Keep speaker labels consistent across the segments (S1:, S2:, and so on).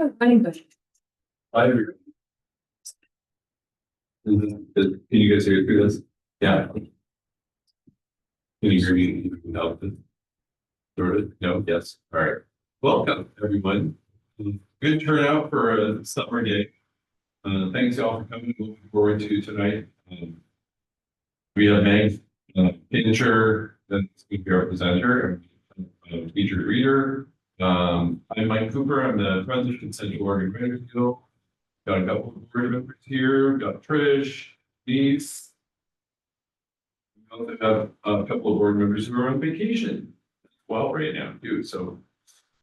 S1: Anybody?
S2: I agree. Can you guys hear through this? Yeah. Can you hear me? No. Sort of? No? Yes. All right. Welcome, everyone. Good turnout for a summer day. Thanks y'all for coming. Looking forward to tonight. We have Meg Fancher, that's going to be our presenter, and featured reader. I'm Mike Cooper. I'm the president of Central Oregon Writers Guild. Got a couple of board members here. We've got Trish, Denise. We also have a couple of board members who are on vacation as well right now too. So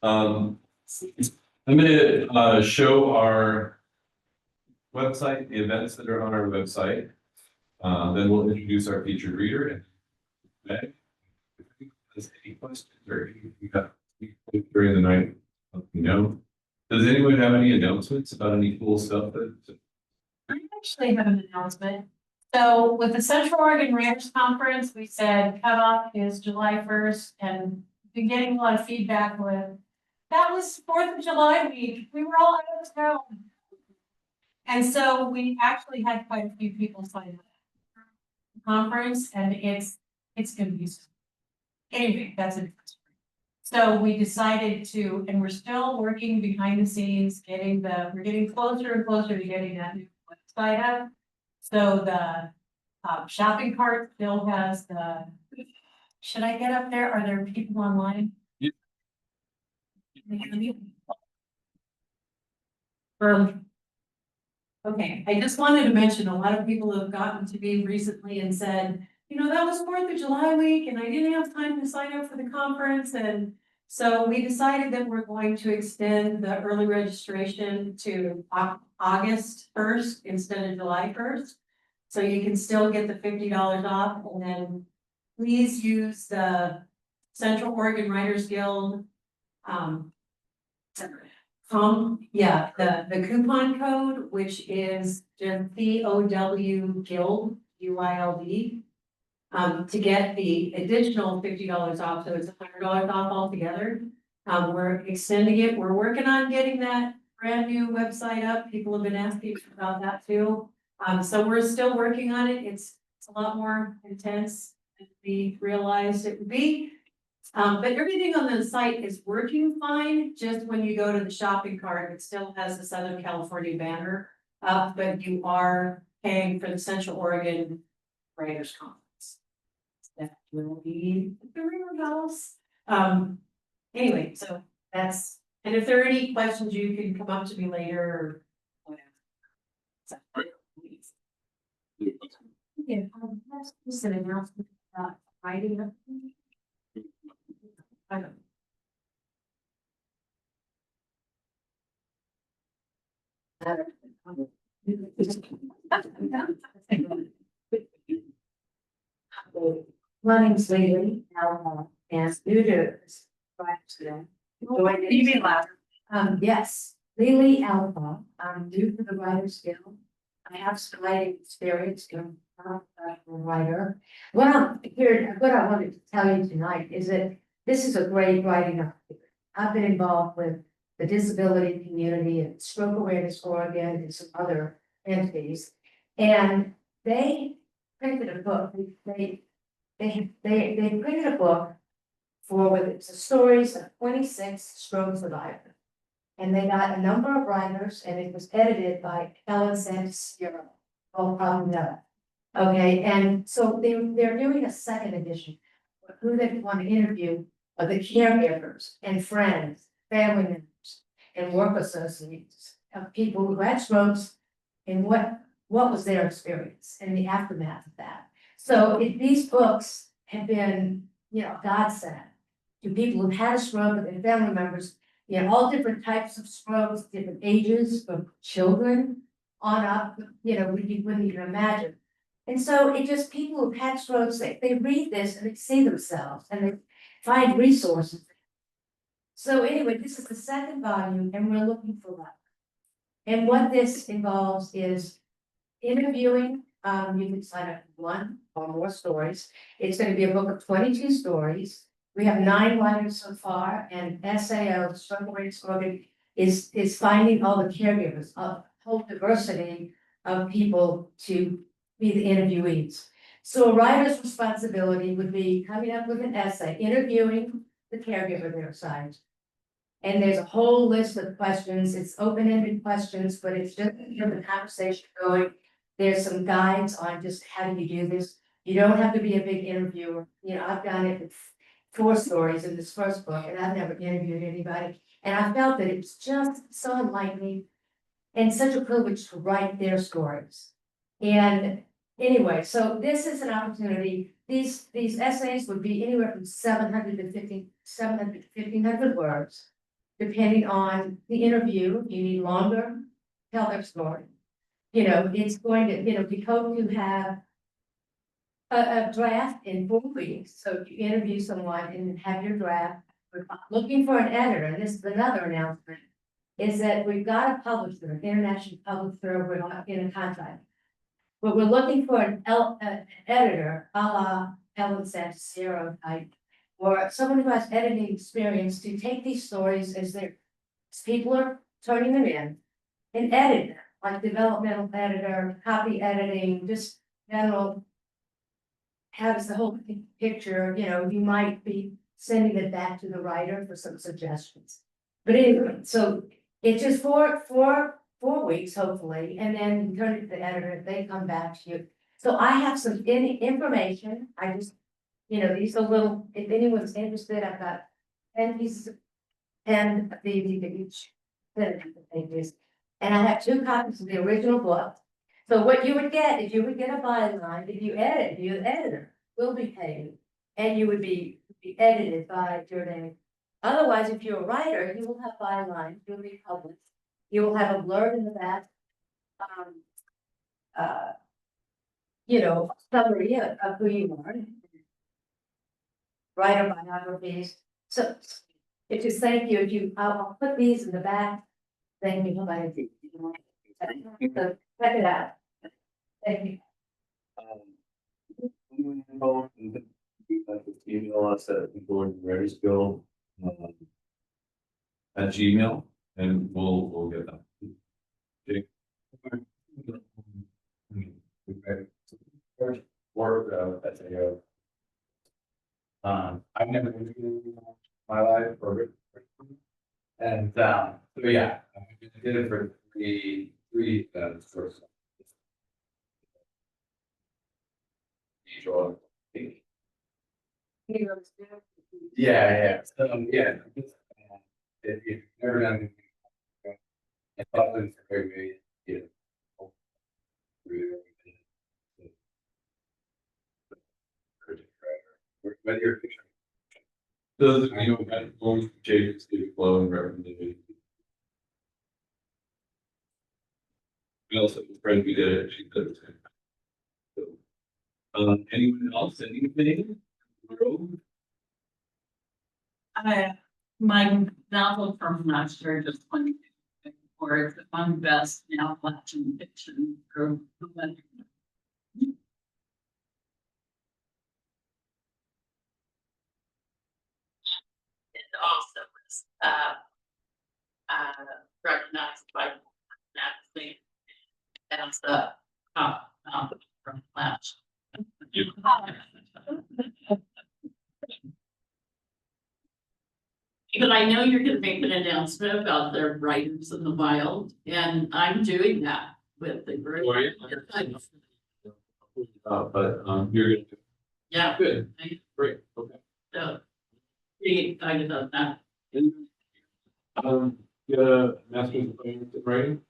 S2: I'm going to show our website, the events that are on our website. Then we'll introduce our featured reader. And Meg, if there's any questions or anything you got during the night, let me know. Does anyone have any announcements about any cool stuff that?
S1: I actually have an announcement. So with the Central Oregon Writers Conference, we said cutoff is July 1st, and been getting a lot of feedback with that was 4th of July week. We were all out of town. And so we actually had quite a few people sign up for the conference, and it's gonna be anyway, that's it. So we decided to, and we're still working behind the scenes, we're getting closer and closer to getting that new website up. So the shopping cart still has the, should I get up there? Are there people online?
S2: Yeah.
S1: Okay, I just wanted to mention, a lot of people have gotten to me recently and said, you know, that was 4th of July week and I didn't have time to sign up for the conference. And so we decided that we're going to extend the early registration to August 1st instead of July 1st. So you can still get the $50 off, and then please use the Central Oregon Writers Guild. The coupon code, which is just COWG Guild, UILD, to get the additional $50 off, so it's $100 off altogether. We're extending it. We're working on getting that brand new website up. People have been asking about that too. So we're still working on it. It's a lot more intense than we realized it would be. But everything on the site is working fine. Just when you go to the shopping cart, it still has the Southern California banner up, but you are paying for the Central Oregon Writers Conference. That will be the real house. Anyway, so that's, and if there are any questions, you can come up to me later or whatever. So, please. Yeah, that's just an announcement about writing up. I don't.
S3: My name's Lee Alpha, and due to accident.
S1: You mean louder?
S3: Yes, Lily Alpha. I'm due for the Writers Guild. I have some writing experience, I'm a professional writer. What I wanted to tell you tonight is that this is a great writing opportunity. I've been involved with the disability community and Stroke Awareness Oregon and some other entities, and they printed a book. They printed a book it's the stories of 26 stroke survivors, and they got a number of writers, and it was edited by Ellen Santos-Sierra. Oh, probably not. Okay, and so they're doing a second edition. Who they want to interview are the caregivers and friends, family members, and work associates of people who had strokes, and what was their experience in the aftermath of that. So these books have been, godsend to people who've had a stroke and their family members, all different types of strokes, different ages, from children on up, you wouldn't even imagine. And so it just, people who've had strokes, they read this and they see themselves and they find resources. So anyway, this is the second volume and we're looking for that. And what this involves is interviewing, you can sign up for one or more stories. It's going to be a book of 22 stories. We have 9 writers so far, and SAO, Stroke Awareness Oregon, is finding all the caregivers, a whole diversity of people to be the interviewees. So a writer's responsibility would be coming up with an essay, interviewing the caregiver they're assigned. And there's a whole list of questions, it's open-ended questions, but it's just to get the conversation going. There's some guides on just how do you do this. You don't have to be a big interviewer, you know, I've done it with 4 stories in this first book, and I've never interviewed anybody. And I felt that it's just so enlightening and such a privilege to write their stories. And anyway, so this is an opportunity, these essays would be anywhere from 700 to 1,500 words. Depending on the interview, you need longer, tell their story. You know, it's going to, you know, we hope to have a draft in 4 weeks. So if you interview someone and have your draft, we're looking for an editor, and this is another announcement, is that we've got a publisher, an international publisher, we're not in a contract. But we're looking for an editor, a la Ellen Santacero type, or someone who has editing experience to take these stories as people are turning them in and edit them, like developmental editor, copy editing, just general. How does the whole picture, you know, you might be sending it back to the writer for some suggestions. But anyway, so it's just four weeks, hopefully, and then you turn it to the editor, if they come back to you. So I have some information, I just, you know, these are little, if anyone's interested, I've got 10 pieces of 10 of these each, 10 pages. And I have 2 copies of the original book. So what you would get is you would get a byline, if you edit, your editor will be paid, and you would be edited by your name. Otherwise, if you're a writer, you will have bylines, you'll be published. You will have a blurb in the back. You know, summary of who you are. Writer biographies. So if you thank you, if you, I'll put these in the back. Thank you. So check it out. Thank you.
S2: Email us at Gordon Writersville at Gmail, and we'll get that. Okay.
S4: Work as I've never been in my life or and so yeah, I did it for three first. Yeah. So yeah, if you've never done it, it's often very whether you're fiction.
S2: Those of you who going to Steve Flow and recommended. We also have a friend who did it, she did it. So, anyone else, anything?
S5: My novel from last year just won for among best now Latin fiction for the winter. It also was recognized by magazine as the top novel from last. But I know you're gonna make an announcement about the writers in the wild, and I'm doing that with the group.
S2: But you're gonna do.
S5: Yeah.
S2: Good, great, okay.
S5: So, pretty excited about that.
S2: Get a master's of finance in writing?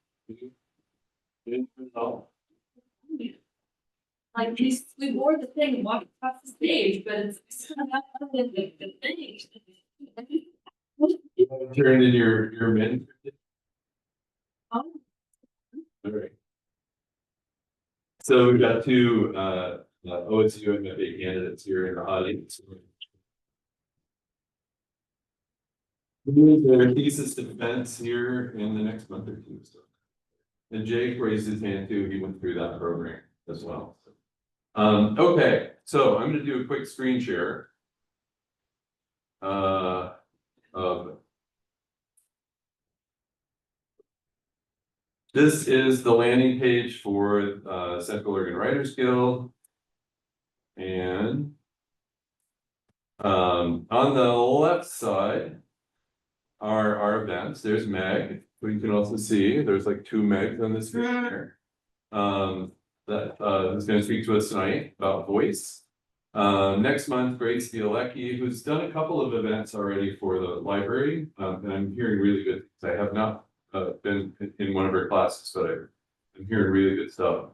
S5: Like we wore the thing and walked across the stage, but it's not the thing.
S2: You haven't turned in your men?
S5: Oh.
S2: All right. So we've got 2 OSU and MFA candidates here in the audience. Their thesis defense here in the next month or 2. So. And Jake raised his hand too, he went through that program as well. So. Okay, so I'm gonna do a quick screen share. Of This is the landing page for Central Oregon Writers Guild. And on the left side are our events. There's Meg, who you can also see. There's like 2 Megs on this screen here. That is going to speak to us tonight about voice. Next month, Grace Bielecki, who's done a couple of events already for the library, and I'm hearing really good things. I have not been in one of her classes, but I'm hearing really good stuff.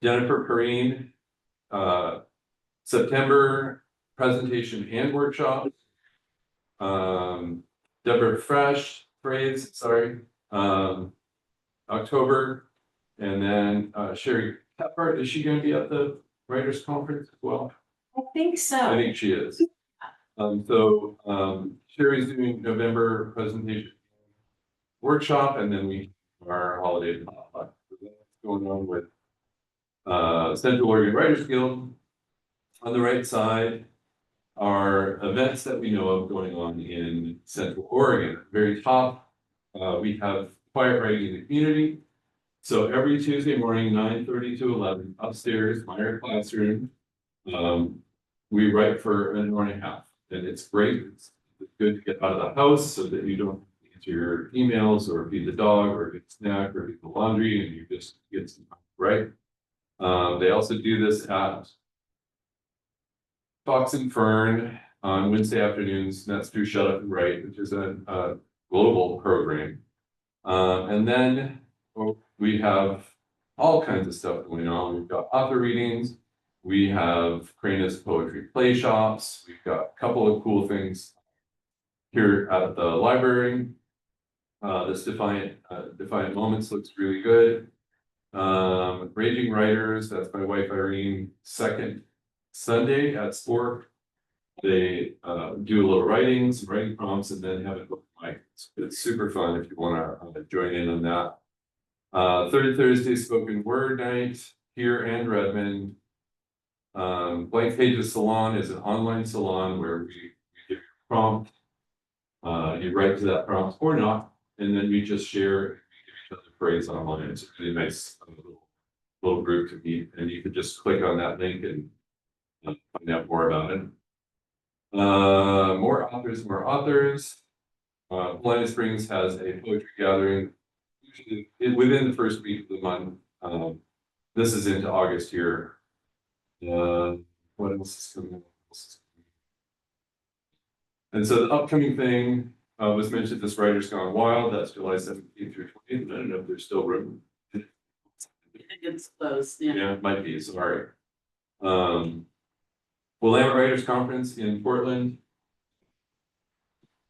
S2: Jennifer Perrine, September presentation and workshop. Deborah Phrase, sorry, October, and then Sherry Kephart, is she going to be at the Writers Conference as well?
S1: I think
S2: I
S1: so.
S2: think she is. Sherry's doing November presentation workshop, and then we our holiday potluck. So that's going on with Central Oregon Writers Guild. On the right side are events that we know of going on in Central Oregon. At the very top, we have Quiet Writing in the Community. So every Tuesday morning, 9:30 to 11, upstairs, my classroom, we write for an hour and a half. And it's great. It's good to get out of the house so that you don't answer your emails or feed the dog or get a snack or do the laundry, and you just get some time, right? They also do this at Fox and Fern on Wednesday afternoons, and that's through Shut Up and Write, which is a global program. And then we have all kinds of stuff going on. We've got author readings. We have Cranus poetry play shops. We've got a couple of cool things here at the library. This Defiant Moments looks really good. Raging Writers, that's my wife Irene, second Sunday at Sport. They do a little writing, some writing prompts, and then have it book mic. It's super fun if you want to join in on that. Third Thursday spoken word night here in Redmond. Blank Pages Salon is an online salon where we give you a prompt. You write to that prompt or not, and then we just share and we give each other praise online. It's a really nice little group to meet, and you can just click on that link and find out more about it. More authors. Polina Springs has a poetry gathering usually within the first week of the month. This is into August here. What else is coming up? And so the upcoming thing was mentioned, this Writers Gone Wild. That's July 17th through 20th. I don't know if there's still room.
S5: I think it's close, yeah.
S2: Yeah, it might be, sorry. Willamette Writers Conference in Portland.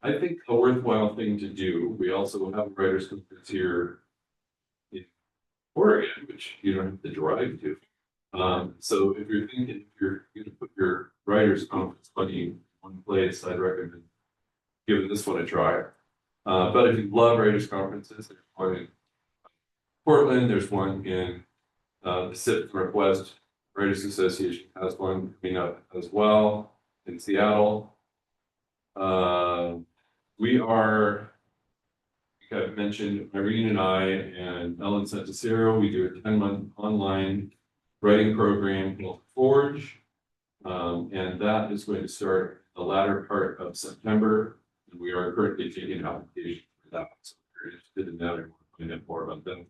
S2: I think a worthwhile thing to do. We also have a writers conference here in Oregon, which you don't have to drive to. So if you're thinking, if you're going to put your writers conference money in one place, I'd recommend giving this one a try. But if you love writers conferences, there's one in Portland, there's one in the Pacific Northwest Writers Association has one coming up as well in Seattle. We are, like I've mentioned, Irene and I and Ellen Santicero, we do a 10-month online writing program called Forge. And that is going to start the latter part of September. And we are currently taking applications for that. So if you're interested in that or want to find out more about them,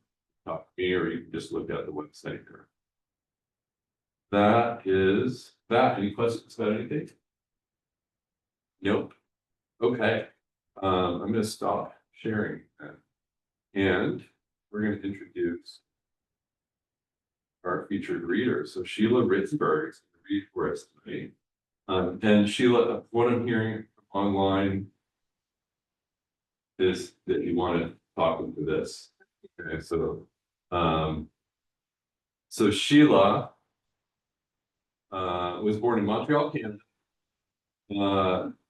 S2: talk to me, or you can just look at the website there. That is that. Any questions about anything? Nope. Okay. I'm going to stop sharing that. And we're going to introduce our featured reader. So Sheila Ritzberg is going to read for us tonight. And Sheila, what I'm hearing online is that you want to talk into this. Okay, so Sheila was born in Montreal, Canada.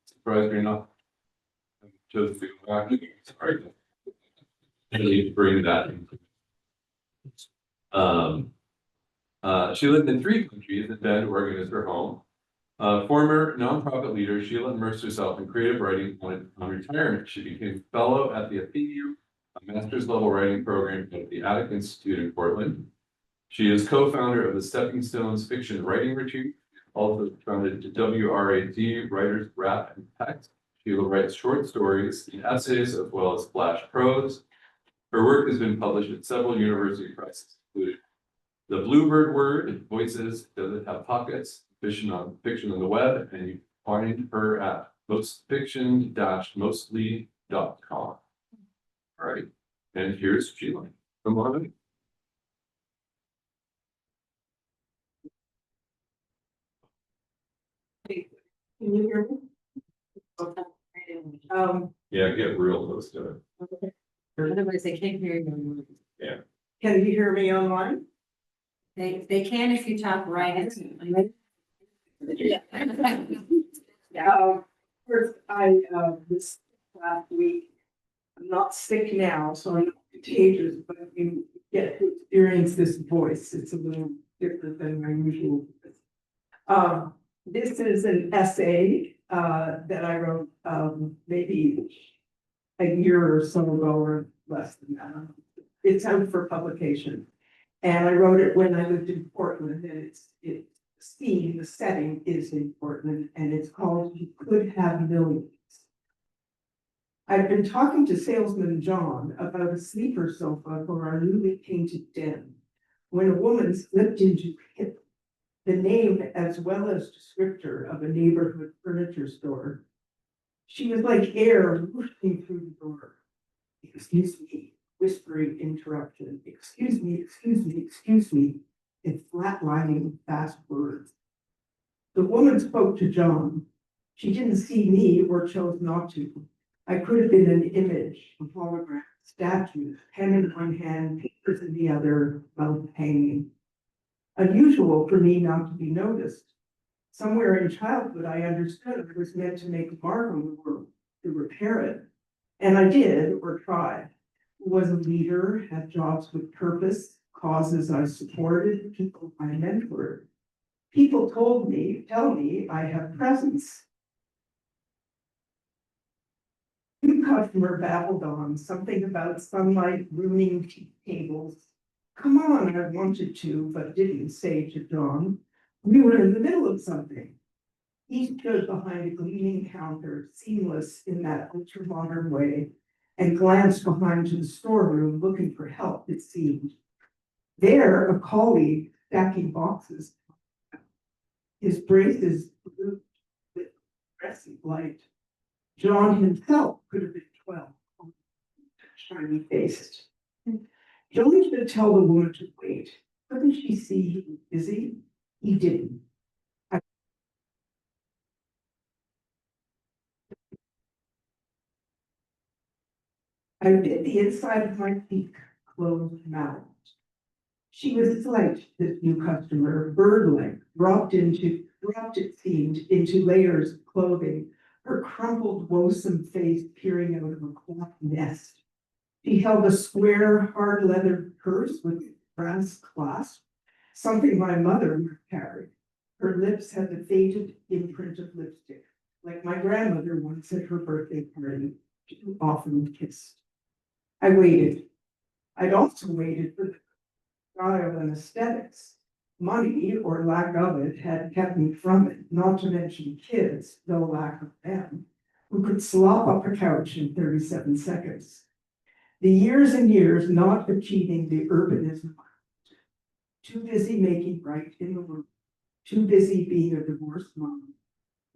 S2: Surprised you're not chosen to go back. Sorry. I need to bring that in. She lived in 3 countries, and Bend, Oregon is her home. Former nonprofit leader, Sheila immersed herself in creative writing on retirement. She became fellow at the Athenaeum a master's level writing program at the Attic Institute in Portland. She is co-founder of the Stepping Stones Fiction Writing Retreat, also founded WRAD Writers Rap and Text. Sheila writes short stories and essays as well as flash prose. Her work has been published at several university presses, including The Bluebird Word, Voices, Does It Have Pockets, Fiction on the Web, and you find her at mostfiction-mostly.com. All right, and here's Sheila. Come on in.
S6: Can you hear me?
S2: Yeah, get real close to it.
S1: Otherwise, they can't hear you.
S6: Can you hear me online?
S1: They can if you talk right.
S6: First, I, this last week, I'm not sick now, so I'm not contagious, but you get to experience this voice. It's a little different than my usual voice. This is an essay, that I wrote, maybe a year or so ago or less than that. It's out for publication. And I wrote it when I lived in Portland, and the setting is in Portland, and it's called You Could Have Millions. I've been talking to salesman John about a sleeper sofa for our newly painted den, when a woman slipped into it, the name as well as descriptor of a neighborhood furniture store. She was like air whooshing through the door. Excuse me, whispering interruption. Excuse me, excuse me, excuse me, in flatlining fast words. The woman spoke to John. She didn't see me or chose not to. I could have been an image, a hologram, statue, pen in one hand, papers in the other, mouth hanging. Unusual for me not to be noticed. Somewhere in childhood, I understood I was meant to make a mark on the world, to repair it. And I did, or tried. Was a leader, had jobs with purpose, causes I supported, people I mentored. People tell me I have presence. New customer babbled on, something about sunlight ruining tea tables. Come on, I wanted to, but didn't say to John. We were in the middle of something. He stood behind a gleaming counter, seamless in that ultra-modern way, and glanced behind to the storeroom looking for help, it seemed. There, a colleague stacking boxes. His braces blue with aggressive light. John himself could have been 12, shiny faced. John should tell the woman to wait. Couldn't she see he was busy? He didn't. I bit the inside of my cheek, closed mouthed. She was slight, this new customer, bird-like, dropped it seemed, into layers of clothing, her crumpled, woesome face peering out of a cloth nest. She held a square, hard leather purse with brass clasp, something my mother would carry. Her lips had the faded imprint of lipstick, like my grandmother once at her birthday party, too often kissed. I waited. I'd also waited for the style and aesthetics. Money, or lack of it, had kept me from it, not to mention kids, though lack of them, who could slop up a couch in 37 seconds. The years and years not achieving the urbanism, too busy making right in the world, too busy being a divorced mom.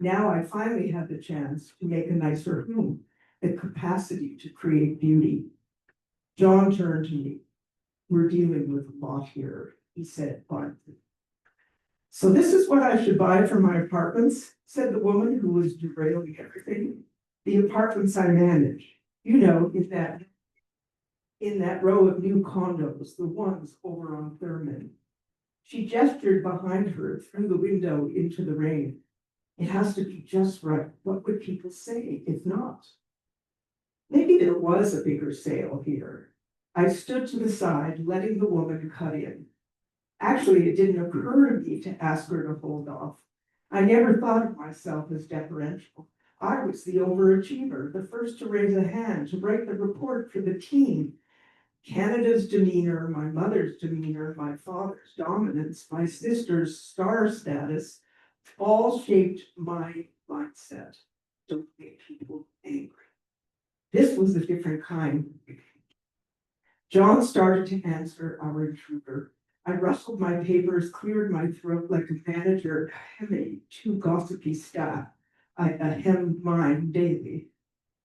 S6: Now I finally had the chance to make a nicer home, the capacity to create beauty. John turned to me. We're dealing with a lot here, he said quietly. So this is what I should buy for my apartments, said the woman who was derailing everything. The apartments I manage, you know, in that row of new condos, the ones over on Thurman. She gestured behind her through the window into the rain. It has to be just right. What would people say if not? Maybe there was a bigger sale here. I stood to the side, letting the woman cut in. Actually, it didn't occur to me to ask her to hold off. I never thought of myself as deferential. I was the overachiever, the first to raise a hand, to write the report for the team. Canada's demeanor, my mother's demeanor, my father's dominance, my sister's star status, all shaped my mindset. Don't make people angry. This was a different kind. John started to answer our intruder. I rustled my papers, cleared my throat like a manager hemming two gossipy staff. I hemmed mine daily.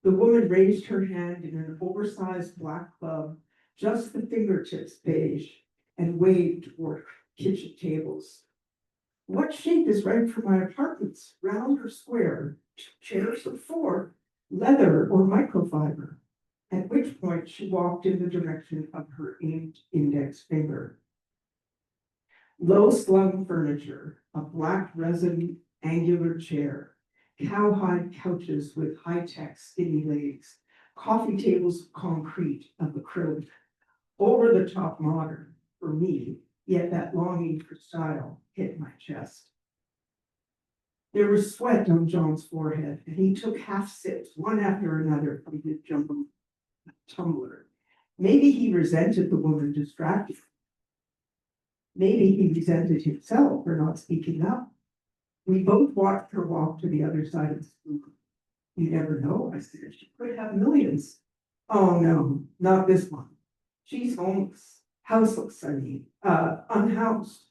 S6: The woman raised her hand in an oversized black glove, just the fingertips beige, and waved toward kitchen tables. What shape is right for my apartments? Round or square? Chairs of 4, leather or microfiber? At which point she walked in the direction of her aimed index finger. Low slung furniture, a black resin angular chair, cowhide couches with high-tech skinny legs, coffee tables of concrete of acrylic, over the top modern for me, yet that longing for style hit my chest. There was sweat on John's forehead, and he took half sips, one after another, from his jumbo tumbler. Maybe he resented the woman distracted. Maybe he resented himself for not speaking up. We both watched her walk to the other side of the room. You never know, I said. She could have millions. Oh no, not this one. She's homeless. Houseless, I mean. Unhoused.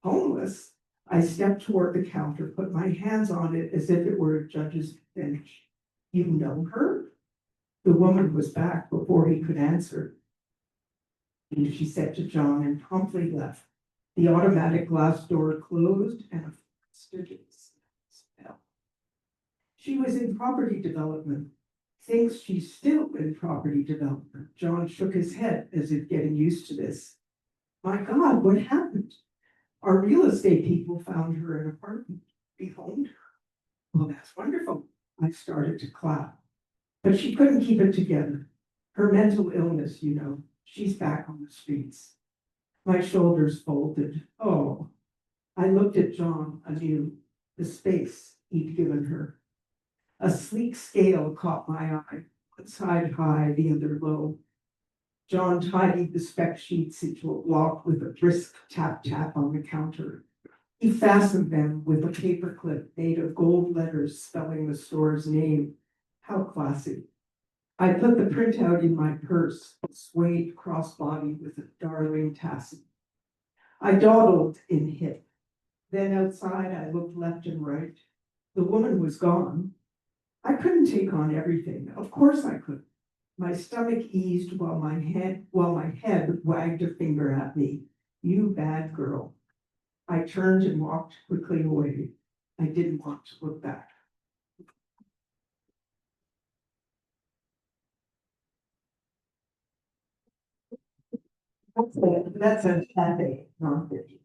S6: Homeless. I stepped toward the counter, put my hands on it as if it were a judge's bench. You know her? The woman was back before he could answer. And she said to John and promptly left. The automatic glass door closed and a stood in spell. She was in property development. Thinks she's still in property development. John shook his head as if getting used to this. My God, what happened? Our real estate people found her an apartment. Rehomed her. Well, that's wonderful. I started to clap. But she couldn't keep it together. Her mental illness, you know, she's back on the streets. My shoulders folded. Oh, I looked at John anew, the space he'd given her. A sleek scale caught my eye, one side high, the other low. John tidied the spec sheets into a block with a brisk tap-tap on the counter. He fastened them with a paperclip made of gold letters spelling the store's name. How classy. I put the printout in my purse, suede crossbody with a darling tassel. I dawdled in hip. Then outside, I looked left and right. The woman was gone. I couldn't take on everything. Of course I couldn't. My stomach eased while my head wagged a finger at me. You bad girl. I turned and walked quickly away. I didn't want to look back. That's a cafe, nonfiction.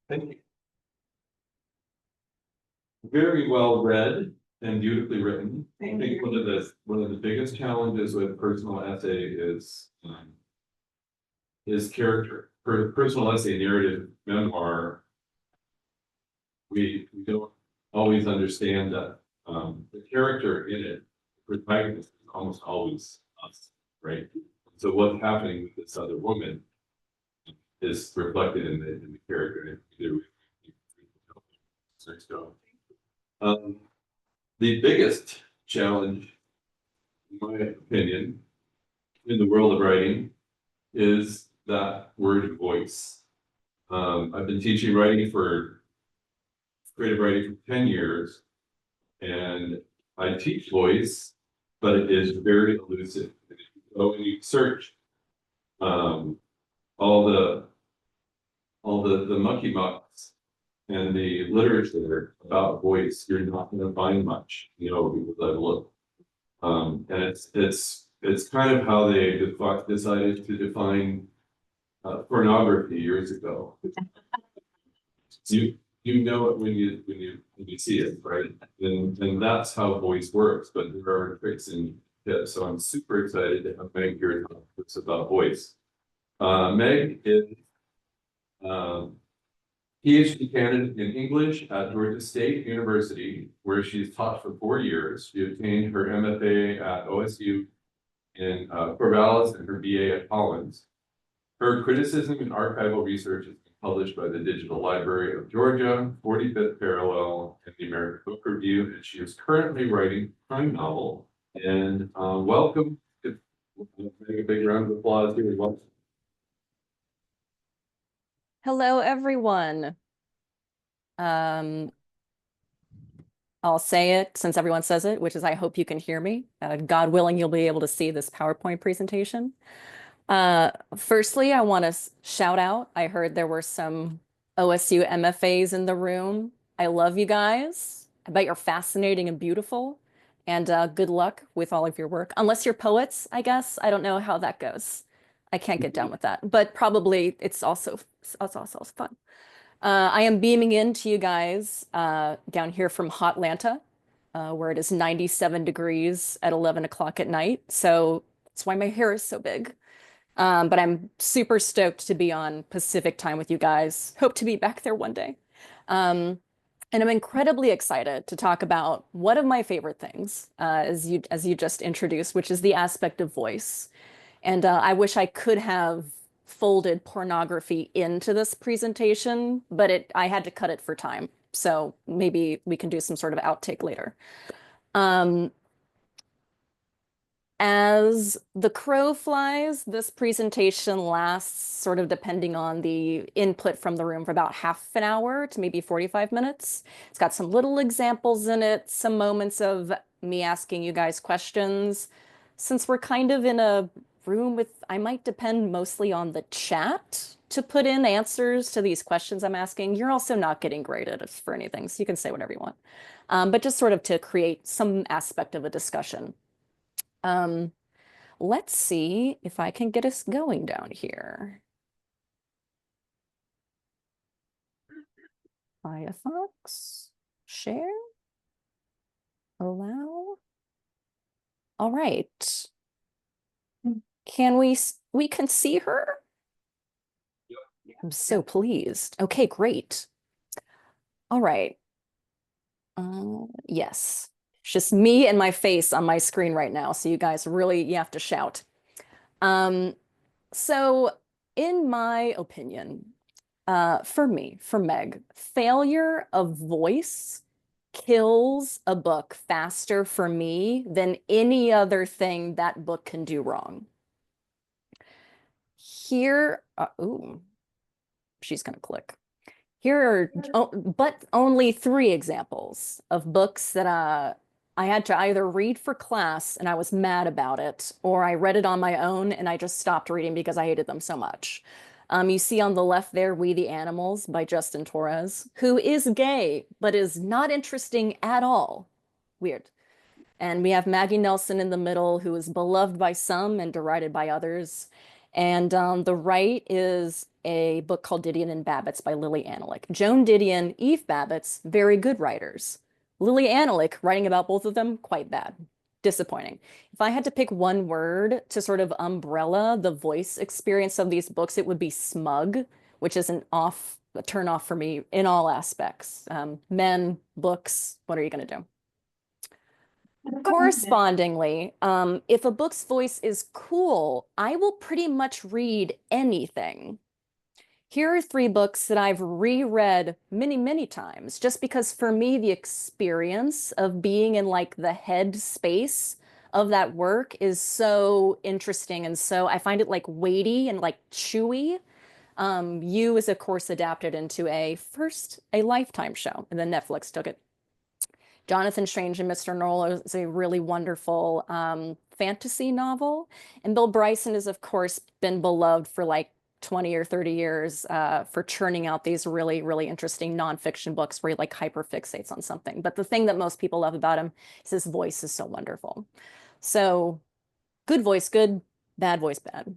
S2: Thank you. Very well read and beautifully written. I think one of the biggest challenges with personal essay is character. For personal essay, narrative, memoir, we don't always understand that the character in it, the protagonist, is almost always us, right? So what's happening with this other woman is reflected in the character. The biggest challenge, in my opinion, in the world of writing is that word voice. I've been teaching creative writing for 10 years, and I teach voice, but it is very elusive. So when you search all the mucky mucks and the literature about voice, you're not going to find much, because I've looked. And it's kind of how they decided to define pornography years ago. You know it when you see it, right? And that's how voice works. But there are tricks and tips. So I'm super excited to have Meg here to talk to us about voice. Meg is PhD candidate in English at Georgia State University, where she's taught for 4 years. She obtained her MFA at OSU in Corvallis and her BA at Collins. Her criticism and archival research has been published by the Digital Library of Georgia, 45th Parallel, and the American Book Review, and she is currently writing a crime novel. And welcome. Make a big round of applause here. Welcome.
S7: Hello, everyone. I'll say it since everyone says it, which is I hope you can hear me. God willing, you'll be able to see this PowerPoint presentation. Firstly, I want to shout out. I heard there were some OSU MFAs in the room. I love you guys. I bet you're fascinating and beautiful. And good luck with all of your work. Unless you're poets, I guess. I don't know how that goes. I can't get down with that. But probably it's also fun. I am beaming in to you guys down here from Hotlanta, where it is 97 degrees at 11 o'clock at night. So that's why my hair is so big. But I'm super stoked to be on Pacific time with you guys. Hope to be back there one day. And I'm incredibly excited to talk about one of my favorite things, as you just introduced, which is the aspect of voice. And I wish I could have folded pornography into this presentation, but I had to cut it for time. So maybe we can do some sort of outtake later. As the crow flies, this presentation lasts sort of depending on the input from the room for about half an hour to maybe 45 minutes. It's got some little examples in it, some moments of me asking you guys questions. Since we're kind of in a room with, I might depend mostly on the chat to put in answers to these questions I'm asking. You're also not getting graded for anything, so you can say whatever you want. But just sort of to create some aspect of a discussion. Let's see if I can get us going down here. Firefox, share, allow. All right. Can we can see her?
S2: Yep.
S7: I'm so pleased. Okay, great. All right. Yes. It's just me and my face on my screen right now. So you guys really, you have to shout. So in my opinion, for me, for Meg, failure of voice kills a book faster for me than any other thing that book can do wrong. Here, ooh, she's gonna click. Here are but only 3 examples of books that I had to either read for class and I was mad about it, or I read it on my own and I just stopped reading because I hated them so much. You see on the left there, We the Animals by Justin Torres, who is gay, but is not interesting at all. Weird. And we have Maggie Nelson in the middle, who is beloved by some and derided by others. And on the right is a book called Didion and Babbitts by Lily Analik. Joan Didion, Eve Babbitts, very good writers. Lily Analik, writing about both of them, quite bad. Disappointing. If I had to pick one word to sort of umbrella the voice experience of these books, it would be smug, which is a turn off for me in all aspects. Men, books, what are you going to do? Correspondingly, if a book's voice is cool, I will pretty much read anything. Here are 3 books that I've reread many, many times, just because for me, the experience of being in like the head space of that work is so interesting. And so I find it like weighty and like chewy. You is of course adapted into a Lifetime show, and then Netflix took it. Jonathan Strange and Mr. Norrell is a really wonderful fantasy novel. And Bill Bryson has, of course, been beloved for like 20 or 30 years for churning out these really, really interesting nonfiction books where he like hyperfixates on something. But the thing that most people love about him is his voice is so wonderful. So good voice, good, bad voice, bad.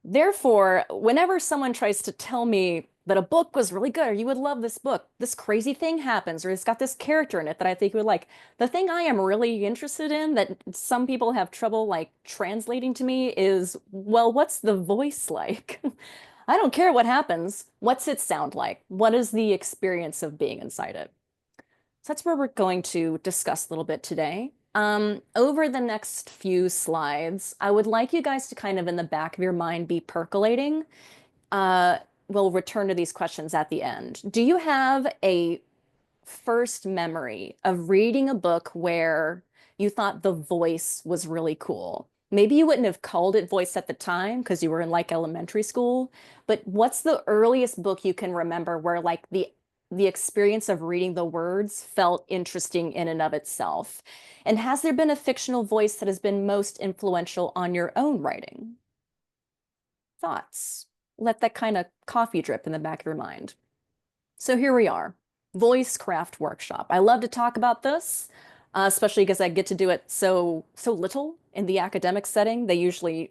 S7: Therefore, whenever someone tries to tell me that a book was really good or you would love this book, this crazy thing happens, or it's got this character in it that I think you would like. The thing I am really interested in that some people have trouble like translating to me is, well, what's the voice like? I don't care what happens. What's it sound like? What is the experience of being inside it? So that's where we're going to discuss a little bit today. Over the next few slides, I would like you guys to kind of in the back of your mind be percolating. We'll return to these questions at the end. Do you have a first memory of reading a book where you thought the voice was really cool? Maybe you wouldn't have called it voice at the time because you were in like elementary school, but what's the earliest book you can remember where like the experience of reading the words felt interesting in and of itself? And has there been a fictional voice that has been most influential on your own writing? Thoughts? Let that kind of coffee drip in the back of your mind. So here we are. Voice craft workshop. I love to talk about this, especially because I get to do it so little in the academic setting. They usually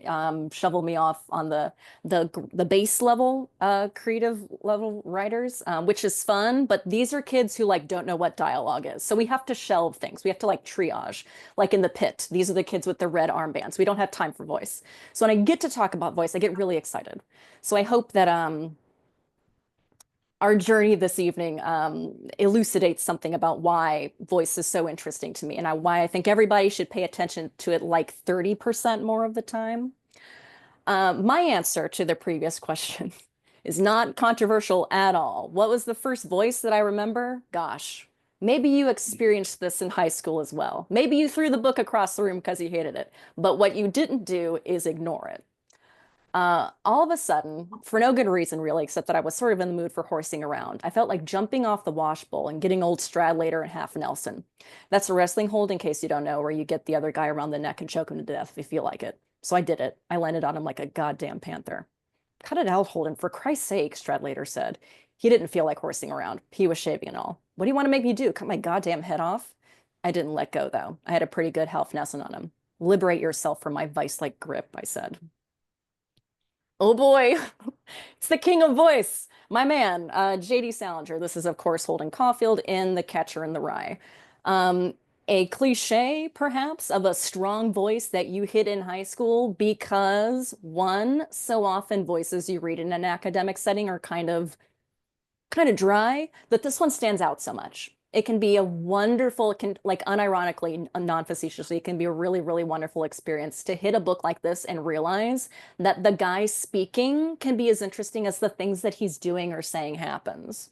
S7: shovel me off on the base level creative level writers, which is fun. But these are kids who like don't know what dialogue is, so we have to shelve things. We have to like triage, like in the pit. These are the kids with the red armbands. We don't have time for voice. So when I get to talk about voice, I get really excited. So I hope that our journey this evening elucidates something about why voice is so interesting to me and why I think everybody should pay attention to it like 30% more of the time. My answer to the previous question is not controversial at all. What was the first voice that I remember? Gosh, maybe you experienced this in high school as well. Maybe you threw the book across the room because you hated it, but what you didn't do is ignore it. All of a sudden, for no good reason really, except that I was sort of in the mood for horsing around, I felt like jumping off the washbowl and getting old Stradlater and half Nelson. That's a wrestling hold, in case you don't know, where you get the other guy around the neck and choke him to death if you feel like it. So I did it. I landed on him like a goddamn panther. Cut it out, Holden, for Christ's sake, Stradlater said. He didn't feel like horsing around. He was shaving and all. What do you want to make me do? Cut my goddamn head off? I didn't let go, though. I had a pretty good half Nelson on him. Liberate yourself from my vice-like grip, I said. Oh boy, it's the king of voice, my man, J.D. Salinger. This is, of course, Holden Caulfield in The Catcher in the Rye. A cliche, perhaps, of a strong voice that you hit in high school because, one, so often voices you read in an academic setting are kind of dry, that this one stands out so much. It can be a wonderful, like unironically, non-facetiously, it can be a really, really wonderful experience to hit a book like this and realize that the guy speaking can be as interesting as the things that he's doing or saying happens.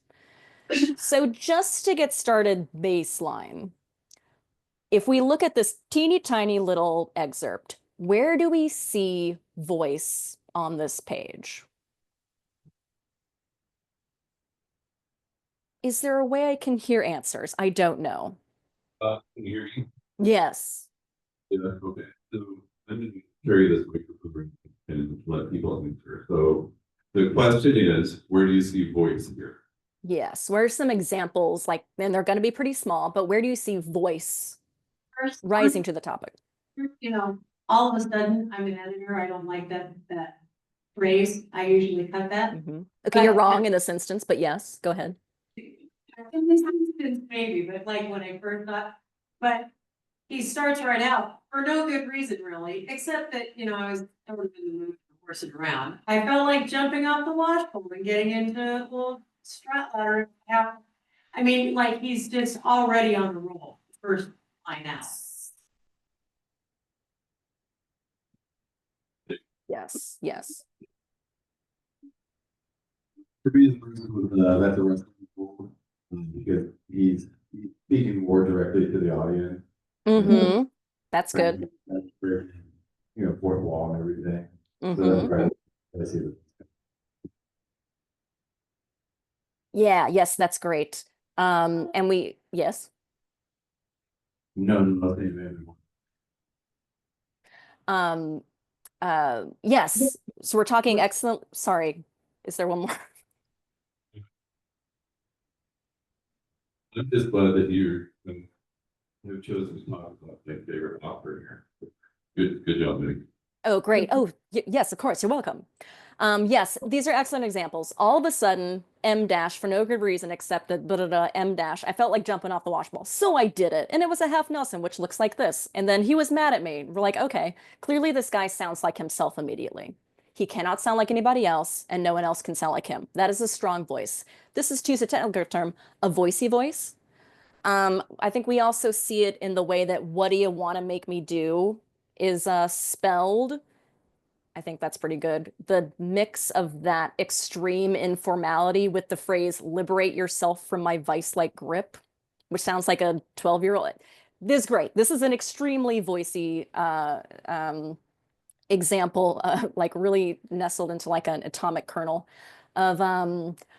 S7: So just to get started baseline, if we look at this teeny tiny little excerpt, where do we see voice on this page? Is there a way I can hear answers? I don't know.
S2: Can you hear me?
S7: Yes.
S2: Yeah, okay. So I'm going to carry this microphone and let people answer. So the question is, where do you see voice here?
S7: Yes. Where are some examples, like, and they're going to be pretty small, but where do you see voice
S1: First,
S7: rising to the topic?
S1: you know, all of a sudden, I'm an editor, I don't like that phrase, I usually cut that.
S7: Okay, you're wrong in this instance, but yes, go ahead.
S1: In this instance, maybe, but like when I first thought, but he starts right out for no good reason really, except that, I was sort of in the mood for horsing around. I felt like jumping off the washboard and getting into a little strut ladder. I mean, like he's just already on the roll, first line out.
S7: Yes, yes.
S4: For me, the person with that's a wrestling school because he's speaking more directly to the audience.
S7: That's good.
S4: That's great. Fourth wall and everything. So
S7: Mm-hmm.
S4: that's right. I see that.
S7: Yeah, yes, that's great. And yes.
S4: No, anymore.
S7: Yes. So we're talking excellent. Sorry, is there one more?
S2: I'm just glad that you have chosen to talk about my favorite author here. Good job, Meg.
S7: Oh, great. Oh, yes, of course. You're welcome. Yes, these are excellent examples. All of a sudden, M dash for no good reason except that M dash. I felt like jumping off the washbowl, so I did it, and it was a half Nelson, which looks like this. And then he was mad at me. We're like, okay, clearly this guy sounds like himself immediately. He cannot sound like anybody else, and no one else can sound like him. That is a strong voice. This is, to use a technical term, a voicey voice. I think we also see it in the way that "what do you want to make me do" is spelled. I think that's pretty good. The mix of that extreme informality with the phrase "liberate yourself from my vice-like grip," which sounds like a 12-year-old. This is great. This is an extremely voicey example, like really nestled into like an atomic kernel of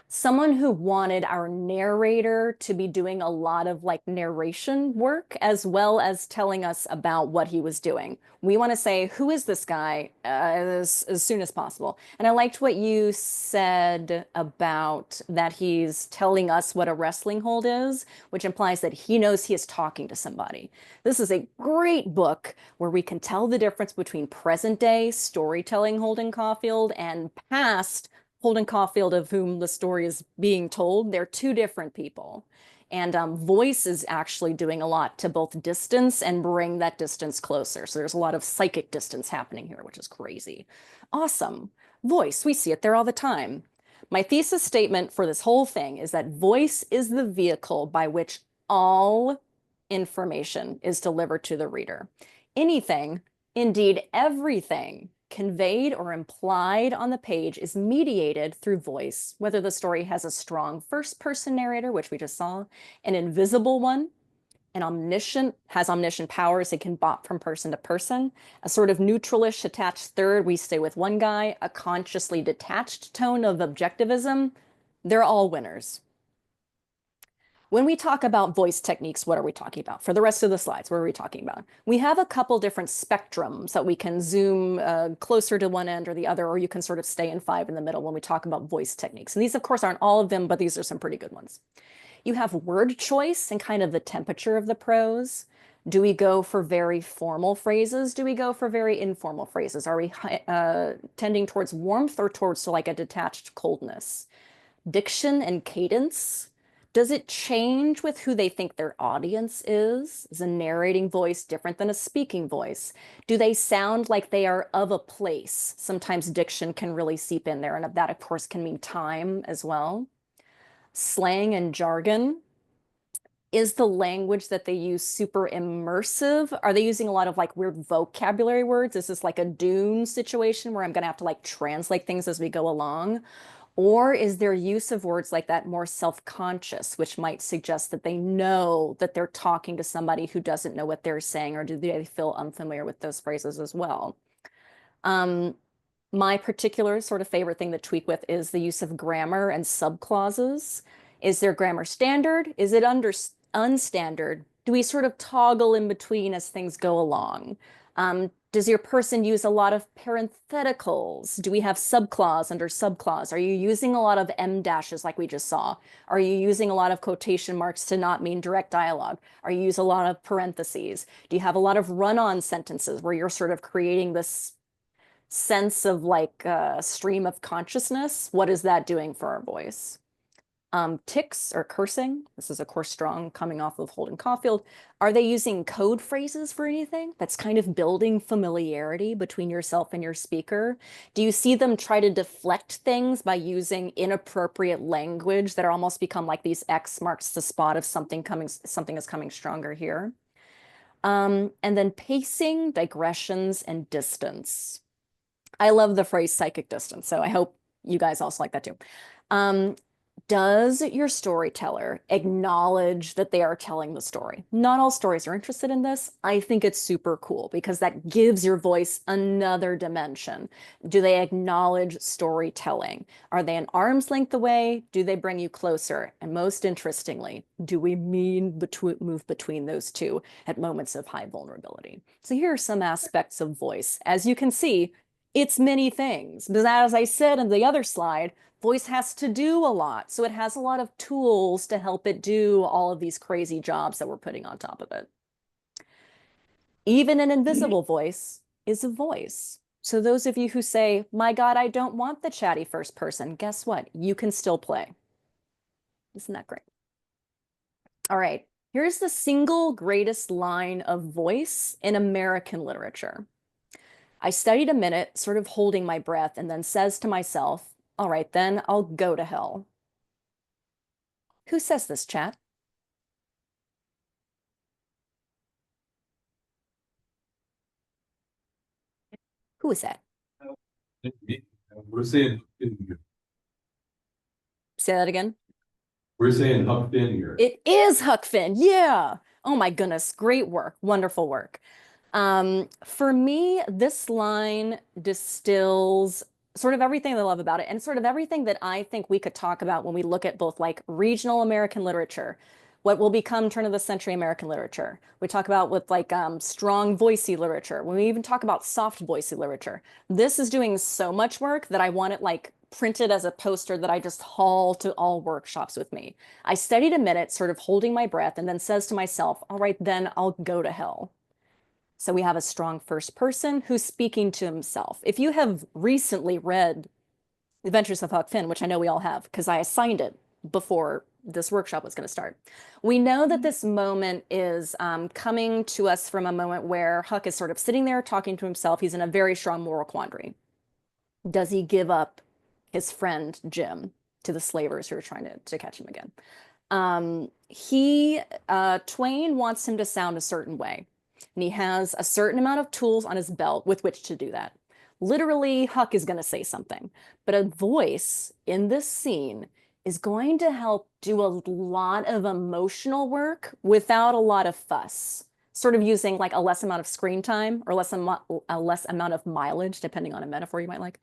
S7: someone who wanted our narrator to be doing a lot of like narration work as well as telling us about what he was doing. We want to say, who is this guy, as soon as possible. And I liked what you said about that he's telling us what a wrestling hold is, which implies that he knows he is talking to somebody. This is a great book where we can tell the difference between present day storytelling Holden Caulfield and past Holden Caulfield, of whom the story is being told. They're two different people. And voice is actually doing a lot to both distance and bring that distance closer. So there's a lot of psychic distance happening here, which is crazy. Awesome. Voice, we see it there all the time. My thesis statement for this whole thing is that voice is the vehicle by which all information is delivered to the reader. Anything, indeed everything, conveyed or implied on the page is mediated through voice, whether the story has a strong first-person narrator, which we just saw, an invisible one, an has omniscient powers, it can bop from person to person, a sort of neutralish attached third, we stay with one guy, a consciously detached tone of objectivism. They're all winners. When we talk about voice techniques, what are we talking about? For the rest of the slides, what are we talking about? We have a couple different spectrums that we can zoom closer to one end or the other, or you can sort of stay in 5 in the middle when we talk about voice techniques. And these, of course, aren't all of them, but these are some pretty good ones. You have word choice and kind of the temperature of the prose. Do we go for very formal phrases? Do we go for very informal phrases? Are we tending towards warmth or towards like a detached coldness? Diction and cadence. Does it change with who they think their audience is? Is a narrating voice different than a speaking voice? Do they sound like they are of a place? Sometimes diction can really seep in there, and that, of course, can mean time as well. Slang and jargon. Is the language that they use super immersive? Are they using a lot of like weird vocabulary words? Is this like a Dune situation where I'm going to have to like translate things as we go along? Or is their use of words like that more self-conscious, which might suggest that they know that they're talking to somebody who doesn't know what they're saying, or do they feel unfamiliar with those phrases as well? My particular sort of favorite thing to tweak with is the use of grammar and subclauses. Is their grammar standard? Is it unstandard? Do we sort of toggle in between as things go along? Does your person use a lot of parentheticals? Do we have subclause under subclause? Are you using a lot of em dashes like we just saw? Are you using a lot of quotation marks to not mean direct dialogue? Are you using a lot of parentheses? Do you have a lot of run-on sentences where you're sort of creating this sense of like a stream of consciousness? What is that doing for our voice? Tics or cursing. This is, of course, strong coming off of Holden Caulfield. Are they using code phrases for anything? That's kind of building familiarity between yourself and your speaker. Do you see them try to deflect things by using inappropriate language that are almost become like these X marks the spot of something is coming stronger here? And then pacing, digressions, and distance. I love the phrase psychic distance, so I hope you guys also like that too. Does your storyteller acknowledge that they are telling the story? Not all stories are interested in this. I think it's super cool because that gives your voice another dimension. Do they acknowledge storytelling? Are they an arm's length away? Do they bring you closer? And most interestingly, do we move between those two at moments of high vulnerability? So here are some aspects of voice. As you can see, it's many things. But as I said in the other slide, voice has to do a lot. So it has a lot of tools to help it do all of these crazy jobs that we're putting on top of it. Even an invisible voice is a voice. So those of you who say, my God, I don't want the chatty first person, guess what? You can still play. Isn't that great? All right, here's the single greatest line of voice in American literature. I studied a minute, sort of holding my breath, and then says to myself, all right, then I'll go to hell. Who says this, chat? Who is that?
S2: We're saying,
S7: Say that again.
S2: we're saying Huck Finn here.
S7: It is Huck Finn. Yeah. Oh my goodness. Great work. Wonderful work. For me, this line distills sort of everything I love about it and sort of everything that I think we could talk about when we look at both like regional American literature, what will become turn of the century American literature. We talk about with like strong voicey literature, when we even talk about soft voicey literature. This is doing so much work that I want it like printed as a poster that I just haul to all workshops with me. I studied a minute, sort of holding my breath, and then says to myself, all right, then I'll go to hell. So we have a strong first person who's speaking to himself. If you have recently read The Adventures of Huck Finn, which I know we all have, because I assigned it before this workshop was going to start, we know that this moment is coming to us from a moment where Huck is sort of sitting there talking to himself. He's in a very strong moral quandary. Does he give up his friend Jim to the slavers who are trying to catch him again? Twain wants him to sound a certain way. And he has a certain amount of tools on his belt with which to do that. Literally, Huck is going to say something, but a voice in this scene is going to help do a lot of emotional work without a lot of fuss, sort of using like a less amount of screen time or a less amount of mileage, depending on a metaphor you might like.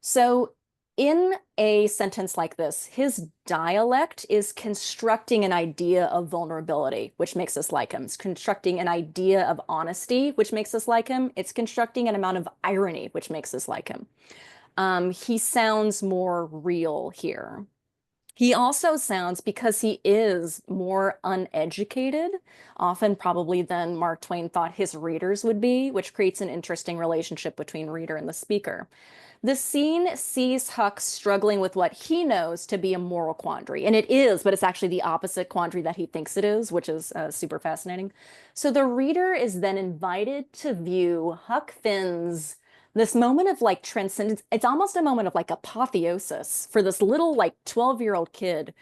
S7: So in a sentence like this, his dialect is constructing an idea of vulnerability, which makes us like him. It's constructing an idea of honesty, which makes us like him. It's constructing an amount of irony, which makes us like him. He sounds more real here. He also sounds, because he is more uneducated, often probably than Mark Twain thought his readers would be, which creates an interesting relationship between reader and the speaker. The scene sees Huck struggling with what he knows to be a moral quandary, and it is, but it's actually the opposite quandary that he thinks it is, which is super fascinating. So the reader is then invited to view Huck Finn's this moment of like transcendence. It's almost a moment of like apotheosis for this little like 12-year-old kid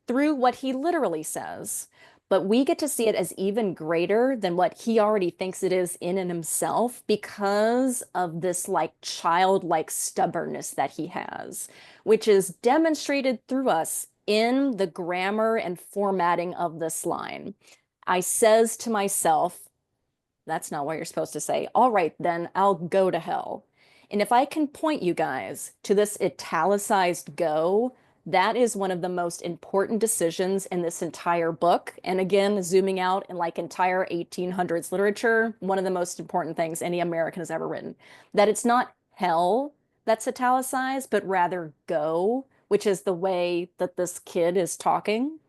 S7: through what he literally says. But we get to see it as even greater than what he already thinks it is in and himself because of this like childlike stubbornness that he has, which is demonstrated through us in the grammar and formatting of this line. I says to myself, that's not what you're supposed to say. All right, then I'll go to hell. And if I can point you guys to this italicized go, that is one of the most important decisions in this entire book. And again, zooming out in like entire 1800s literature, one of the most important things any American has ever written, that it's not hell that's italicized, but rather go, which is the way that this kid is talking,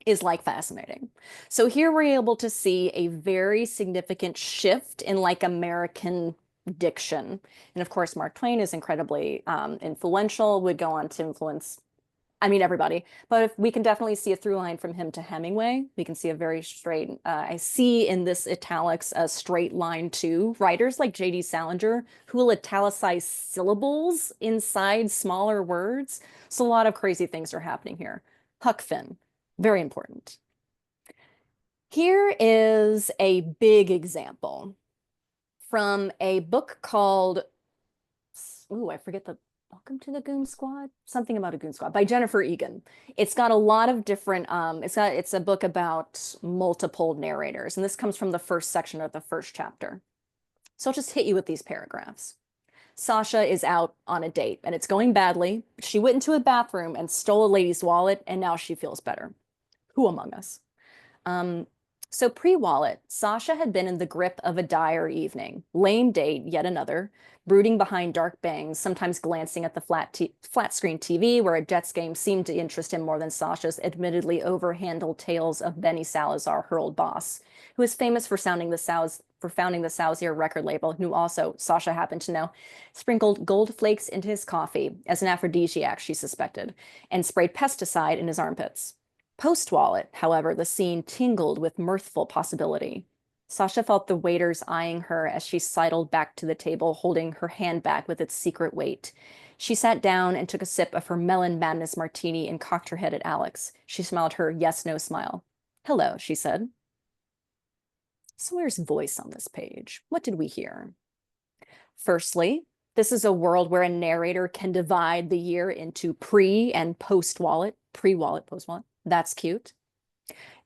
S7: is like fascinating. So here we're able to see a very significant shift in like American diction. And of course, Mark Twain is incredibly influential, would go on to influence, I mean, everybody, but if we can definitely see a through line from him to Hemingway. We can see a very straight, I see in this italics a straight line to writers like J.D. Salinger, who will italicize syllables inside smaller words. So a lot of crazy things are happening here. Huck Finn, very important. Here is a big example from a book called, ooh, I forget the, Welcome to the Goon Squad? Something about a Goon Squad by Jennifer Egan. It's got a lot of different, it's a book about multiple narrators, and this comes from the first section of the first chapter. So I'll just hit you with these paragraphs. Sasha is out on a date, and it's going badly. She went into a bathroom and stole a lady's wallet, and now she feels better. Who among us? So pre-wallet, Sasha had been in the grip of a dire evening. Lame date, yet another. Brooding behind dark bangs, sometimes glancing at the flat screen TV where a Jets game seemed to interest him more than Sasha's admittedly overhandled tales of Benny Salazar, her old boss, who was famous for founding the Sauzier record label, and who also, Sasha happened to know, sprinkled gold flakes into his coffee as an aphrodisiac, she suspected, and sprayed pesticide in his armpits. Post-wallet, however, the scene tingled with mirthful possibility. Sasha felt the waiters eyeing her as she sidled back to the table, holding her handbag with its secret weight. She sat down and took a sip of her melon madness martini and cocked her head at Alex. She smiled her yes-no smile. Hello, she said. Sawyer's voice on this page. What did we hear? Firstly, this is a world where a narrator can divide the year into pre and post wallet, pre-wallet, post-wallet. That's cute.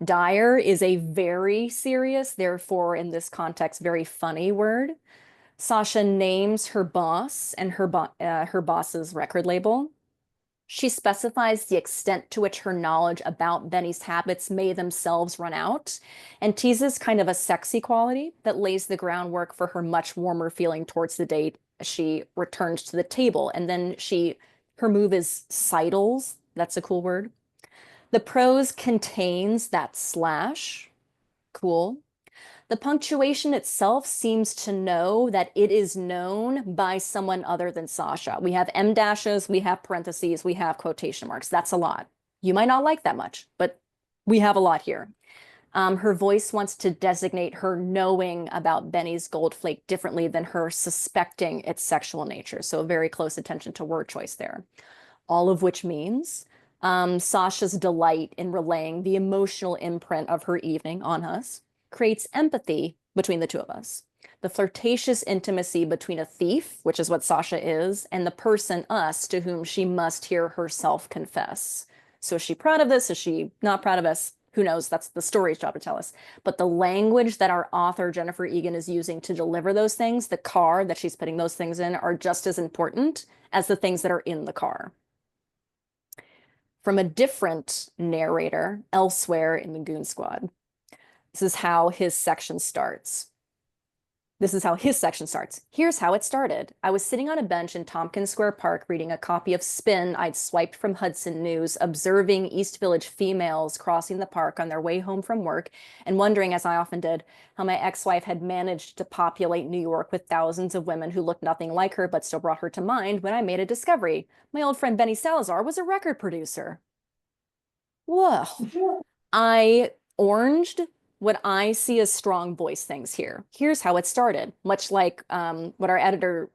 S7: Dire is a very serious, therefore in this context, very funny word. Sasha names her boss and her boss's record label. She specifies the extent to which her knowledge about Benny's habits may themselves run out, and teases kind of a sexy quality that lays the groundwork for her much warmer feeling towards the date as she returns to the table. And then her move is sidles. That's a cool word. The prose contains that slash. Cool. The punctuation itself seems to know that it is known by someone other than Sasha. We have em dashes, we have parentheses, we have quotation marks. That's a lot. You might not like that much, but we have a lot here. Her voice wants to designate her knowing about Benny's gold flake differently than her suspecting its sexual nature. So very close attention to word choice there. All of which means Sasha's delight in relaying the emotional imprint of her evening on us creates empathy between the two of us. The flirtatious intimacy between a thief, which is what Sasha is, and the person, us, to whom she must hear herself confess. So is she proud of this? Is she not proud of us? Who knows? That's the story's job to tell us. But the language that our author, Jennifer Egan, is using to deliver those things, the car that she's putting those things in, are just as important as the things that are in the car. From a different narrator elsewhere in the Goon Squad, this is how his section starts. Here's how it started. I was sitting on a bench in Tompkins Square Park reading a copy of Spin I'd swiped from Hudson News, observing East Village females crossing the park on their way home from work, and wondering, as I often did, how my ex-wife had managed to populate New York with thousands of women who looked nothing like her but still brought her to mind when I made a discovery. My old friend Benny Salazar was a record producer. Whoa. I oranged what I see as strong voice things here. Here's how it started, much like what our editor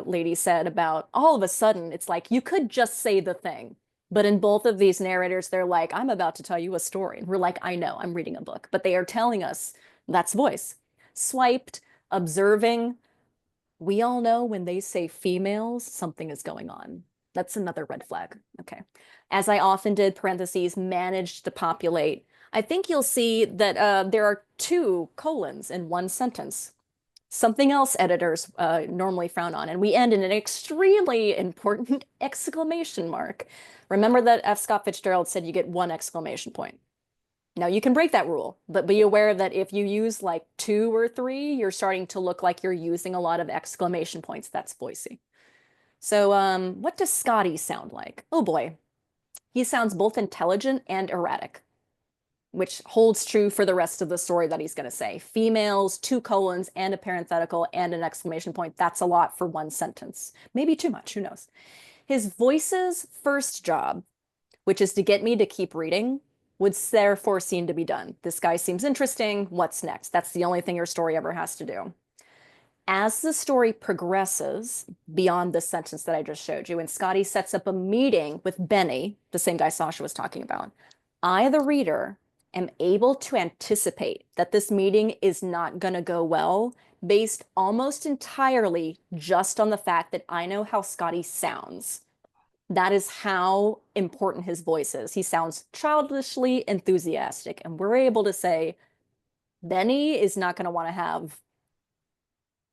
S7: lady said about all of a sudden, it's like you could just say the thing. But in both of these narrators, they're like, I'm about to tell you a story. And we're like, I know, I'm reading a book. But they are telling us that's voice. Swiped, observing. We all know when they say females, something is going on. That's another red flag. Okay. As I often did, parentheses, managed to populate. I think you'll see that there are 2 colons in one sentence. Something else editors normally frown on. And we end in an extremely important exclamation mark. Remember that F. Scott Fitzgerald said you get 1 exclamation point. Now you can break that rule, but be aware that if you use like 2 or 3, you're starting to look like you're using a lot of exclamation points. That's voicey. So what does Scotty sound like? Oh boy. He sounds both intelligent and erratic, which holds true for the rest of the story that he's going to say. Females, 2 colons, and a parenthetical, and an exclamation point. That's a lot for 1 sentence. Maybe too much, who knows? His voice's first job, which is to get me to keep reading, would therefore seem to be done. This guy seems interesting. What's next? That's the only thing your story ever has to do. As the story progresses beyond the sentence that I just showed you, and Scotty sets up a meeting with Benny, the same guy Sasha was talking about, I, the reader, am able to anticipate that this meeting is not going to go well based almost entirely just on the fact that I know how Scotty sounds. That is how important his voice is. He sounds childishly enthusiastic, and we're able to say, Benny is not going to want to have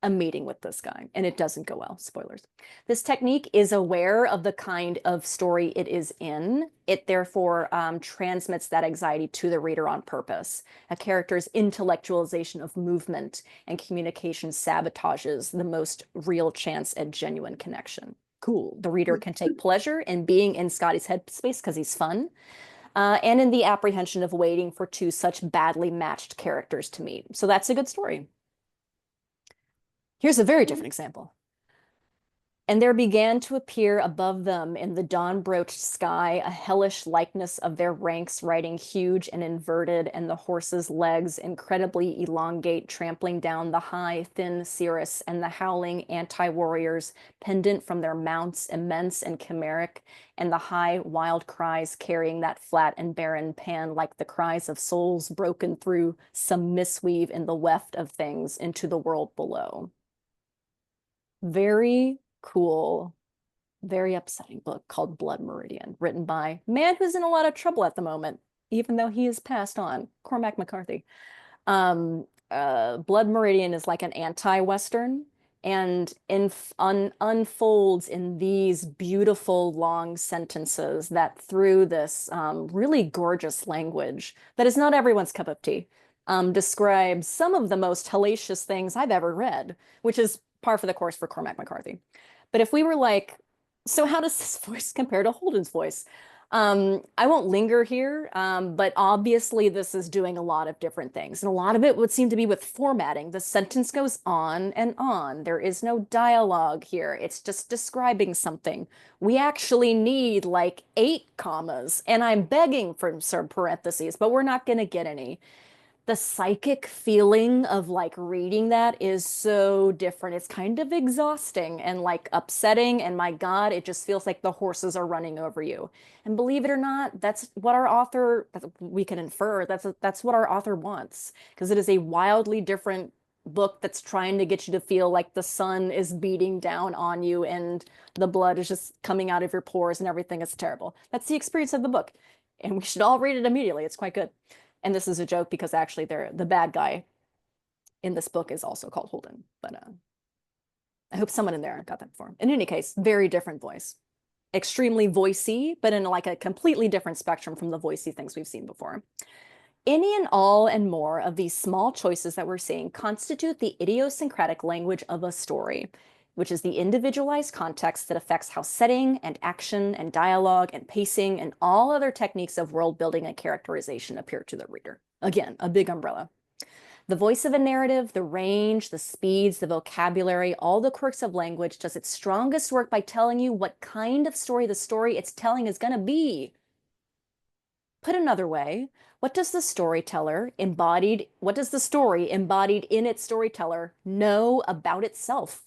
S7: a meeting with this guy, and it doesn't go well. Spoilers. This technique is aware of the kind of story it is in. It therefore transmits that anxiety to the reader on purpose. A character's intellectualization of movement and communication sabotages the most real chance at genuine connection. Cool. The reader can take pleasure in being in Scotty's headspace because he's fun, and in the apprehension of waiting for 2 such badly matched characters to meet. So that's a good story. Here's a very different example. And there began to appear above them in the dawn-broached sky a hellish likeness of their ranks riding huge and inverted, and the horses' legs incredibly elongate, trampling down the high, thin cirrus, and the howling anti-warriors pendant from their mounts, immense and chimeric, and the high, wild cries carrying that flat and barren pan like the cries of souls broken through some misweave in the weft of things into the world below. Very cool, very upsetting book called Blood Meridian, written by a man who's in a lot of trouble at the moment, even though he has passed on, Cormac McCarthy. Blood Meridian is like an anti-Western and unfolds in these beautiful long sentences that through this really gorgeous language that is not everyone's cup of tea, describes some of the most hellacious things I've ever read, which is par for the course for Cormac McCarthy. But if we were like, so how does this voice compare to Holden's voice? I won't linger here, but obviously this is doing a lot of different things. And a lot of it would seem to be with formatting. The sentence goes on and on. There is no dialogue here. It's just describing something. We actually need like 8 commas, and I'm begging for some parentheses, but we're not going to get any. The psychic feeling of like reading that is so different. It's kind of exhausting and like upsetting. And my God, it just feels like the horses are running over you. And believe it or not, that's what our author, we can infer, that's what our author wants. Because it is a wildly different book that's trying to get you to feel like the sun is beating down on you and the blood is just coming out of your pores and everything is terrible. That's the experience of the book. And we should all read it immediately. It's quite good. And this is a joke because actually the bad guy in this book is also called Holden. But I hope someone in there got that before. In any case, very different voice. Extremely voicey, but in like a completely different spectrum from the voicey things we've seen before. Any and all and more of these small choices that we're seeing constitute the idiosyncratic language of a story, which is the individualized context that affects how setting and action and dialogue and pacing and all other techniques of world building and characterization appear to the reader. Again, a big umbrella. The voice of a narrative, the range, the speeds, the vocabulary, all the quirks of language does its strongest work by telling you what kind of story the story it's telling is going to be. Put another way, what does the story embodied in its storyteller know about itself?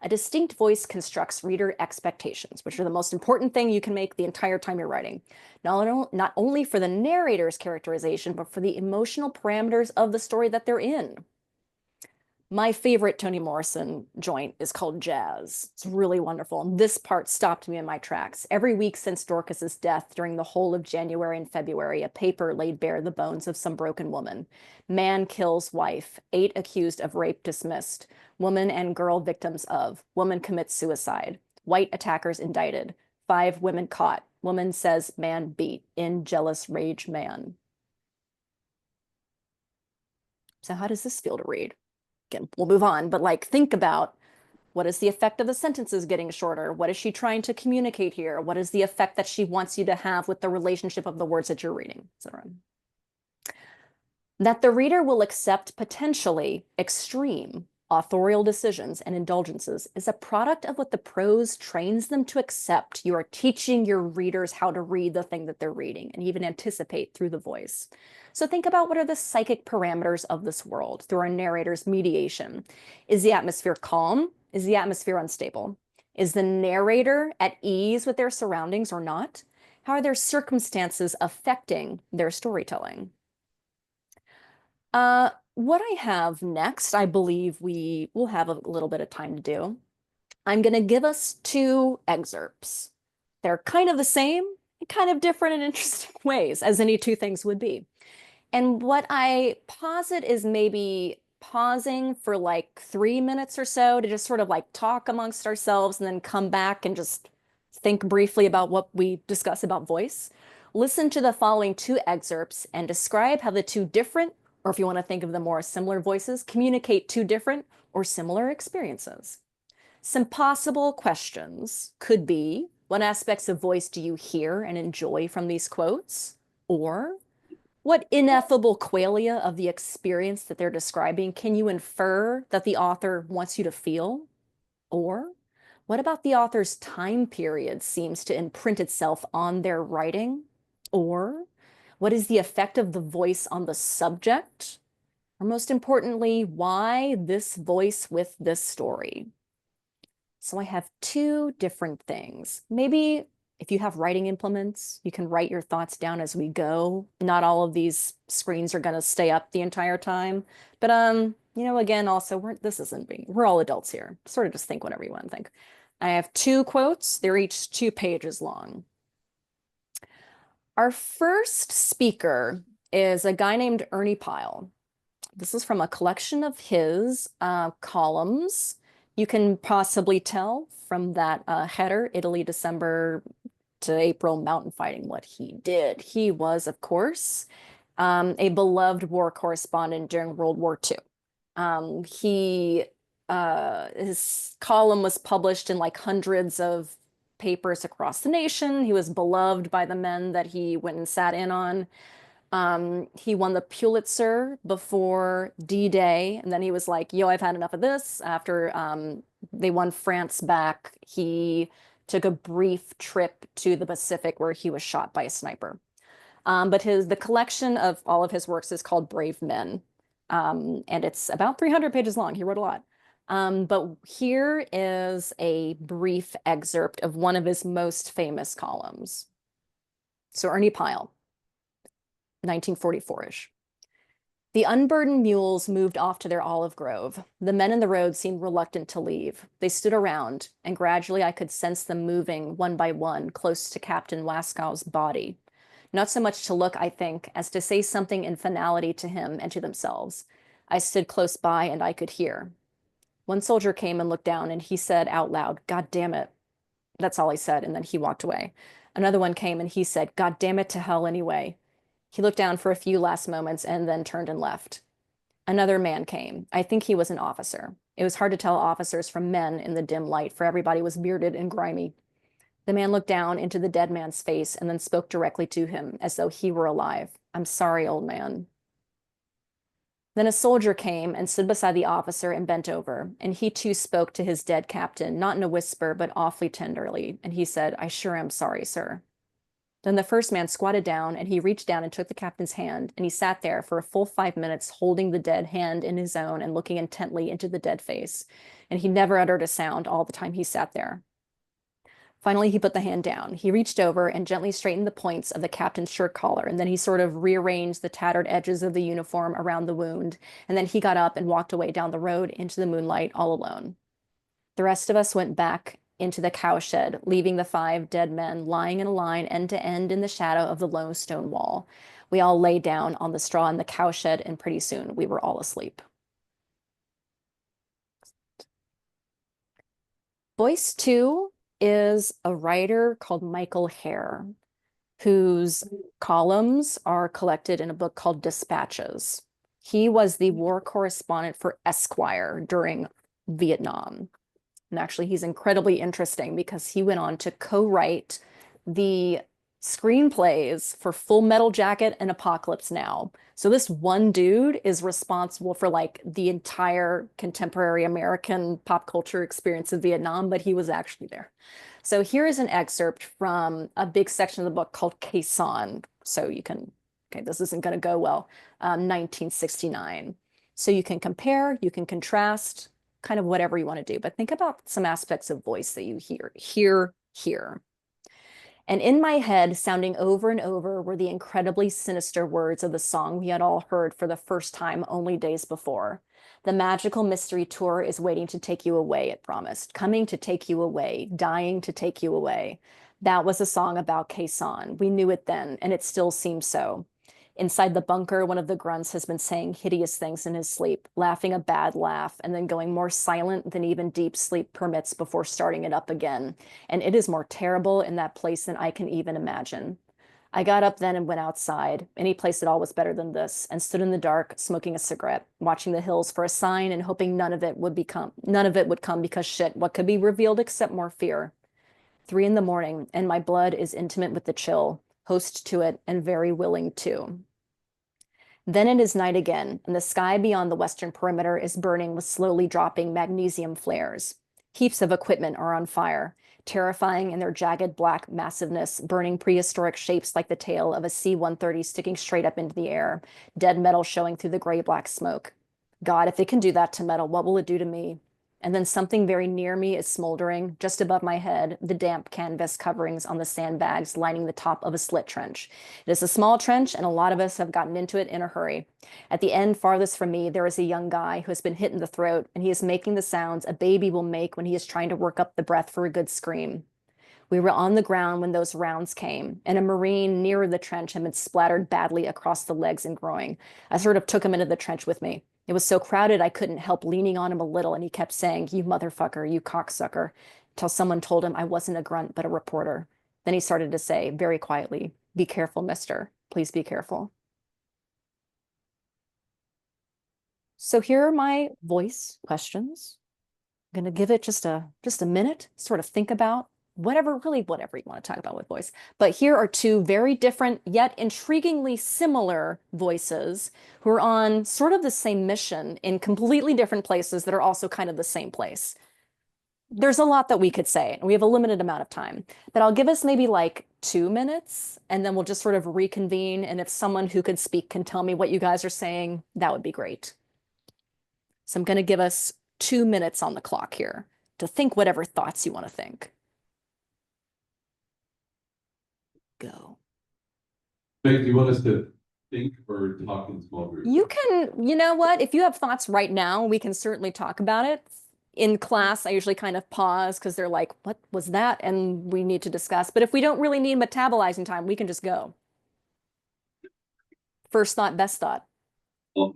S7: A distinct voice constructs reader expectations, which are the most important thing you can make the entire time you're writing. Not only for the narrator's characterization, but for the emotional parameters of the story that they're in. My favorite Toni Morrison joint is called Jazz. It's really wonderful. This part stopped me in my tracks. Every week since Dorcas's death, during the whole of January and February, a paper laid bare the bones of some broken woman. Man kills wife. 8 accused of rape dismissed. Woman and girl victims of. Woman commits suicide. White attackers indicted. 5 women caught. Woman says man beat. In jealous rage man. So how does this feel to read? Again, we'll move on, but like think about what is the effect of the sentences getting shorter? What is she trying to communicate here? What is the effect that she wants you to have with the relationship of the words that you're reading, etc. That the reader will accept potentially extreme authorial decisions and indulgences is a product of what the prose trains them to accept. You are teaching your readers how to read the thing that they're reading and even anticipate through the voice. So think about what are the psychic parameters of this world through our narrator's mediation. Is the atmosphere calm? Is the atmosphere unstable? Is the narrator at ease with their surroundings or not? How are their circumstances affecting their storytelling? What I have next, I believe we will have a little bit of time to do. I'm going to give us 2 excerpts. They're kind of the same, kind of different in interesting ways, as any 2 things would be. And what I posit is maybe pausing for like 3 minutes or so to just sort of like talk amongst ourselves and then come back and just think briefly about what we discuss about voice. Listen to the following 2 excerpts and describe how the 2 different, or if you want to think of them more as similar voices, communicate 2 different or similar experiences. Some possible questions could be, what aspects of voice do you hear and enjoy from these quotes? Or, what ineffable qualia of the experience that they're describing can you infer that the author wants you to feel? Or, What about the author's time period seems to imprint itself on their writing? Or what is the effect of the voice on the subject? Or most importantly, why this voice with this story? So I have two different things. Maybe if you have writing implements, you can write your thoughts down as we go. Not all of these screens are going to stay up the entire time. But again, also this isn't being, we're all adults here. Sort of just think whatever you want to think. I have two quotes. They're each 2 pages long. Our first speaker is a guy named Ernie Pyle. This is from a collection of his columns. You can possibly tell from that header, Italy, December to April, mountain fighting, what he did. He was, of course, a beloved war correspondent during World War II. His column was published in like hundreds of papers across the nation. He was beloved by the men that he went and sat in on. He won the Pulitzer before D-Day, and then he was like, yo, I've had enough of this. After they won France back, he took a brief trip to the Pacific where he was shot by a sniper. But the collection of all of his works is called Brave Men, and it's about 300 pages long. He wrote a lot. But here is a brief excerpt of one of his most famous columns. So Ernie Pyle, 1944-ish. The unburdened mules moved off to their olive grove. The men in the road seemed reluctant to leave. They stood around, and gradually I could sense them moving one by one close to Captain Waskow's body. Not so much to look, I think, as to say something in finality to him and to themselves. I stood close by, and I could hear. One soldier came and looked down, and he said out loud, God damn it. That's all he said, and then he walked away. Another one came, and he said, God damn it to hell anyway. He looked down for a few last moments and then turned and left. Another man came. I think he was an officer. It was hard to tell officers from men in the dim light, for everybody was bearded and grimy. The man looked down into the dead man's face and then spoke directly to him, as though he were alive. I'm sorry, old man. Then a soldier came and stood beside the officer and bent over, and he too spoke to his dead captain, not in a whisper, but awfully tenderly, and he said, I sure am sorry, sir. Then the first man squatted down, and he reached down and took the captain's hand, and he sat there for a full 5 minutes, holding the dead hand in his own and looking intently into the dead face, and he never uttered a sound all the time he sat there. Finally, he put the hand down. He reached over and gently straightened the points of the captain's shirt collar, and then he sort of rearranged the tattered edges of the uniform around the wound, and then he got up and walked away down the road into the moonlight all alone. The rest of us went back into the cowshed, leaving the 5 dead men lying in a line end to end in the shadow of the low stone wall. We all lay down on the straw in the cowshed, and pretty soon we were all asleep. Voice 2 is a writer called Michael Hare, whose columns are collected in a book called Dispatches. He was the war correspondent for Esquire during Vietnam. And actually, he's incredibly interesting because he went on to co-write the screenplays for Full Metal Jacket and Apocalypse Now. So this one dude is responsible for like the entire contemporary American pop culture experience of Vietnam, but he was actually there. So here is an excerpt from a big section of the book called Quezon. So you can, okay, this isn't going to go well, 1969. So you can compare, you can contrast, kind of whatever you want to do, but think about some aspects of voice that you hear here. And in my head, sounding over and over, were the incredibly sinister words of the song we had all heard for the first time only days before. The magical mystery tour is waiting to take you away, it promised, coming to take you away, dying to take you away. That was a song about Quezon. We knew it then, and it still seems so. Inside the bunker, one of the grunts has been saying hideous things in his sleep, laughing a bad laugh, and then going more silent than even deep sleep permits before starting it up again. And it is more terrible in that place than I can even imagine. I got up then and went outside, any place at all was better than this, and stood in the dark, smoking a cigarette, watching the hills for a sign and hoping none of it would come because shit, what could be revealed except more fear? 3 a.m, and my blood is intimate with the chill, host to it, and very willing too. Then it is night again, and the sky beyond the western perimeter is burning with slowly dropping magnesium flares. Heaps of equipment are on fire, terrifying in their jagged black massiveness, burning prehistoric shapes like the tail of a C-130 sticking straight up into the air, dead metal showing through the gray-black smoke. God, if it can do that to metal, what will it do to me? And then something very near me is smoldering, just above my head, the damp canvas coverings on the sandbags lining the top of a slit trench. It is a small trench, and a lot of us have gotten into it in a hurry. At the end, farthest from me, there is a young guy who has been hit in the throat, and he is making the sounds a baby will make when he is trying to work up the breath for a good scream. We were on the ground when those rounds came, and a Marine nearer the trench had been splattered badly across the legs and groin. I sort of took him into the trench with me. It was so crowded I couldn't help leaning on him a little, and he kept saying, "You motherfucker, you cocksucker," until someone told him I wasn't a grunt, but a reporter. Then he started to say, very quietly, "Be careful, mister. Please be careful." So here are my voice questions. I'm going to give it just a minute, sort of think about whatever you want to talk about with voice. But here are two very different yet intriguingly similar voices who are on sort of the same mission in completely different places that are also kind of the same place. There's a lot that we could say, and we have a limited amount of time, but I'll give us maybe like 2 minutes, and then we'll just sort of reconvene. And if someone who could speak can tell me what you guys are saying, that would be great. So I'm going to give us 2 minutes on the clock here to think whatever thoughts you want to think. Go.
S2: Meg, do you want us to think or talk in small groups?
S7: You can, you know what? If you have thoughts right now, we can certainly talk about it. In class, I usually kind of pause because they're like, what was that? And we need to discuss. But if we don't really need metabolizing time, we can just go. First thought, best thought.
S2: Well,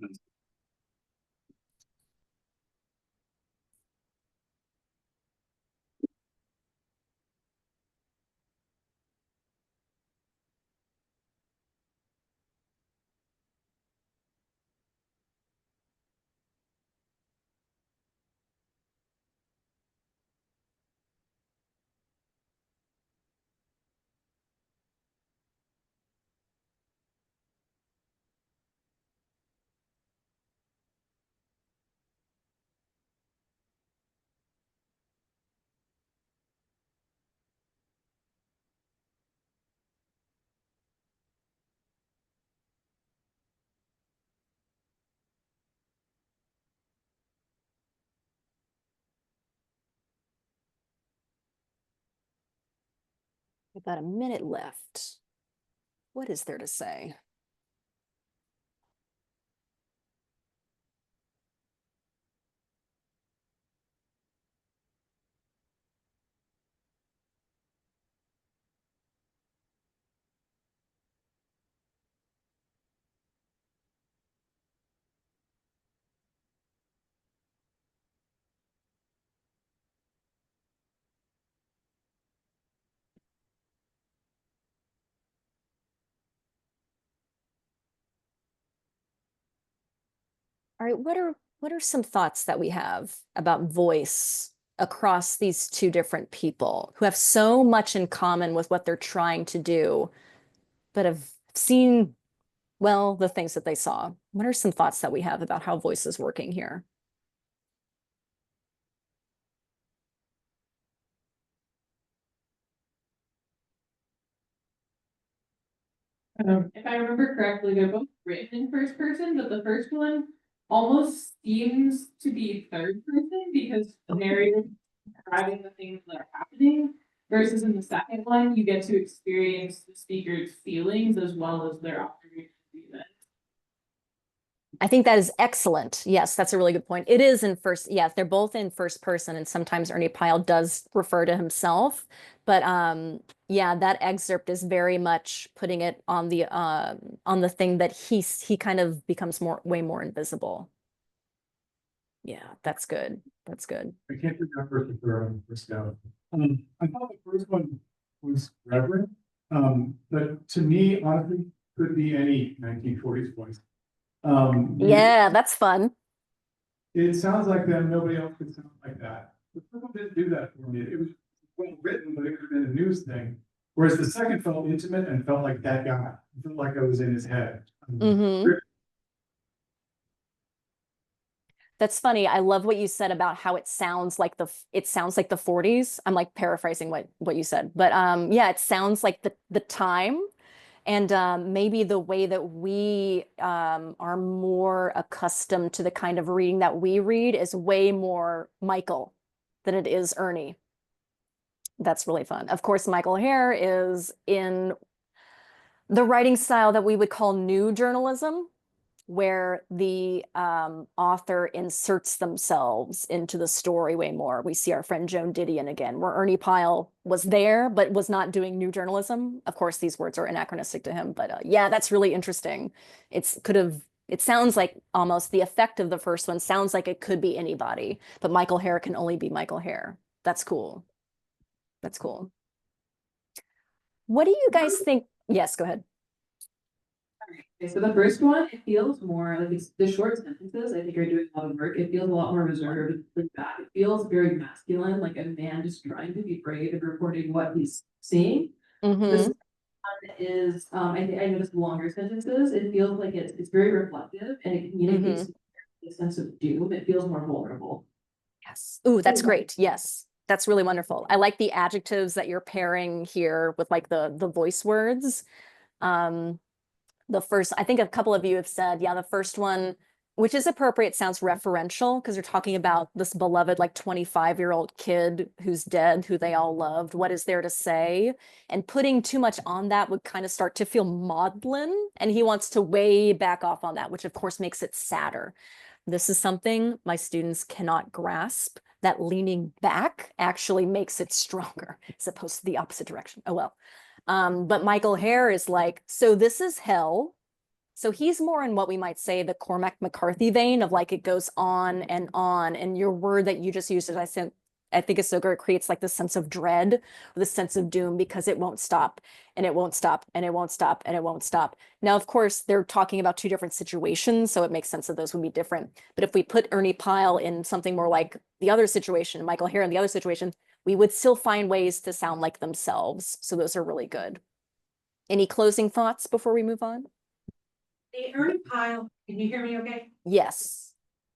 S7: About a minute left. What is there to say? All right, what are some thoughts that we have about voice across these two different people who have so much in common with what they're trying to do, but have seen, well, the things that they saw? What are some thoughts that we have about how voice is working here?
S5: If I remember correctly, they're both written in first person, but the first one almost seems to be third person because the narrator is describing the things that are happening. Versus in the second one, you get to experience the speaker's feelings as well as their observation of the event.
S7: I think that is excellent. Yes, that's a really good point. It is in first, yes, they're both in first person, and sometimes Ernie Pyle does refer to himself. But yeah, that excerpt is very much putting it on the thing that he kind of becomes way more invisible. Yeah, that's good. That's good.
S8: I can't remember if they're on the first out. I thought the first one was Reverend, but to me, honestly, could be any 1940s voice.
S7: Yeah, that's fun.
S8: It sounds like them. Nobody else could sound like that. The first one didn't do that for me. It was well written, but it would have been a news thing. Whereas the second felt intimate and felt like that guy. It felt like I was in his head.
S7: Mm-hmm. That's funny. I love what you said about how it sounds like it sounds like the 40s. I'm like paraphrasing what you said. But yeah, it sounds like the time and maybe the way that we are more accustomed to the kind of reading that we read is way more Michael than it is Ernie. That's really fun. Of course, Michael Hare is in the writing style that we would call new journalism, where the author inserts themselves into the story way more. We see our friend Joan Didion again, where Ernie Pyle was there, but was not doing new journalism. Of course, these words are anachronistic to him, but yeah, that's really interesting. It sounds like almost the effect of the first one sounds like it could be anybody, but Michael Hare can only be Michael Hare. That's cool. That's cool. What do you guys think? Yes, go ahead.
S5: Okay, so the first one, it feels more like it's the short sentences, I think are doing a lot of work. It feels a lot more reserved, like that. It feels very masculine, like a man just trying to be brave and reporting what he's seeing. This one is, I noticed longer sentences. It feels like it's very reflective and it communicates a sense of doom. It feels more vulnerable.
S7: Yes. Ooh, that's great. Yes. That's really wonderful. I like the adjectives that you're pairing here with like the voice words. The first, I think a couple of you have said, yeah, the first one, which is appropriate, sounds referential because they're talking about this beloved like 25-year-old kid who's dead, who they all loved. What is there to say? And putting too much on that would kind of start to feel maudlin, and he wants to way back off on that, which of course makes it sadder. This is something my students cannot grasp, that leaning back actually makes it stronger as opposed to the opposite direction. Oh, well. But Michael Hare is like, so this is hell. So he's more in what we might say the Cormac McCarthy vein of like it goes on. And your word that you just used, as I said, I think is so good. It creates like the sense of dread, or the sense of doom, because it won't stop and it won't stop and it won't stop and it won't stop. Now, of course, they're talking about two different situations, so it makes sense that those would be different. But if we put Ernie Pyle in something more like the other situation, Michael Hare in the other situation, we would still find ways to sound like themselves. So those are really good. Any closing thoughts before we move on?
S1: The Ernie Pyle, can you hear me okay?
S7: Yes.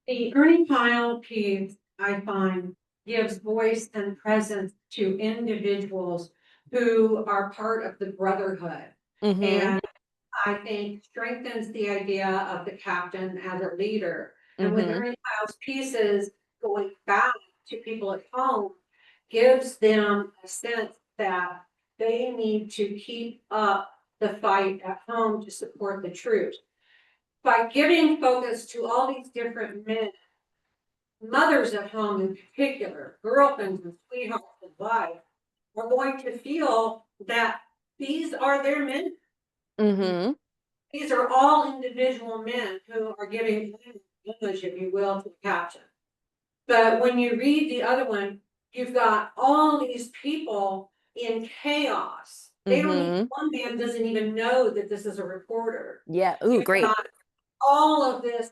S1: The Ernie Pyle piece, I find, gives voice and presence to individuals who are part of the brotherhood.
S7: Mm-hmm.
S1: And I think strengthens the idea of the captain as a leader. And with Ernie Pyle's pieces, going back to people at home gives them a sense that they need to keep up the fight at home to support the troops. By giving focus to all these different men, mothers at home in particular, girlfriends and sweethearts and wives, are going to feel that these are their men.
S7: Mm-hmm.
S1: These are all individual men who are giving image, if you will, to the captain. But when you read the other one, you've got all these people in chaos. They don't even, one man doesn't even know that this is a reporter.
S7: Yeah. Ooh,
S1: You've
S7: great.
S1: got all of this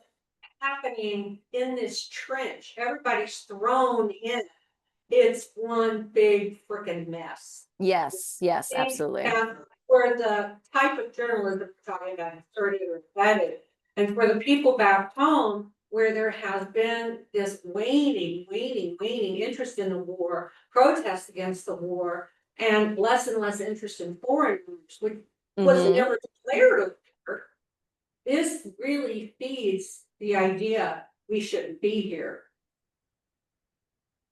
S1: happening in this trench. Everybody's thrown in. It's one big freaking mess.
S7: Yes, yes, absolutely.
S1: And for the type of journalism we're talking about, inserted or embedded, and for the people back home where there has been this waning interest in the war, protests against the war, and less interest in foreign wars, which was never declared a war. This really feeds the idea we shouldn't be here.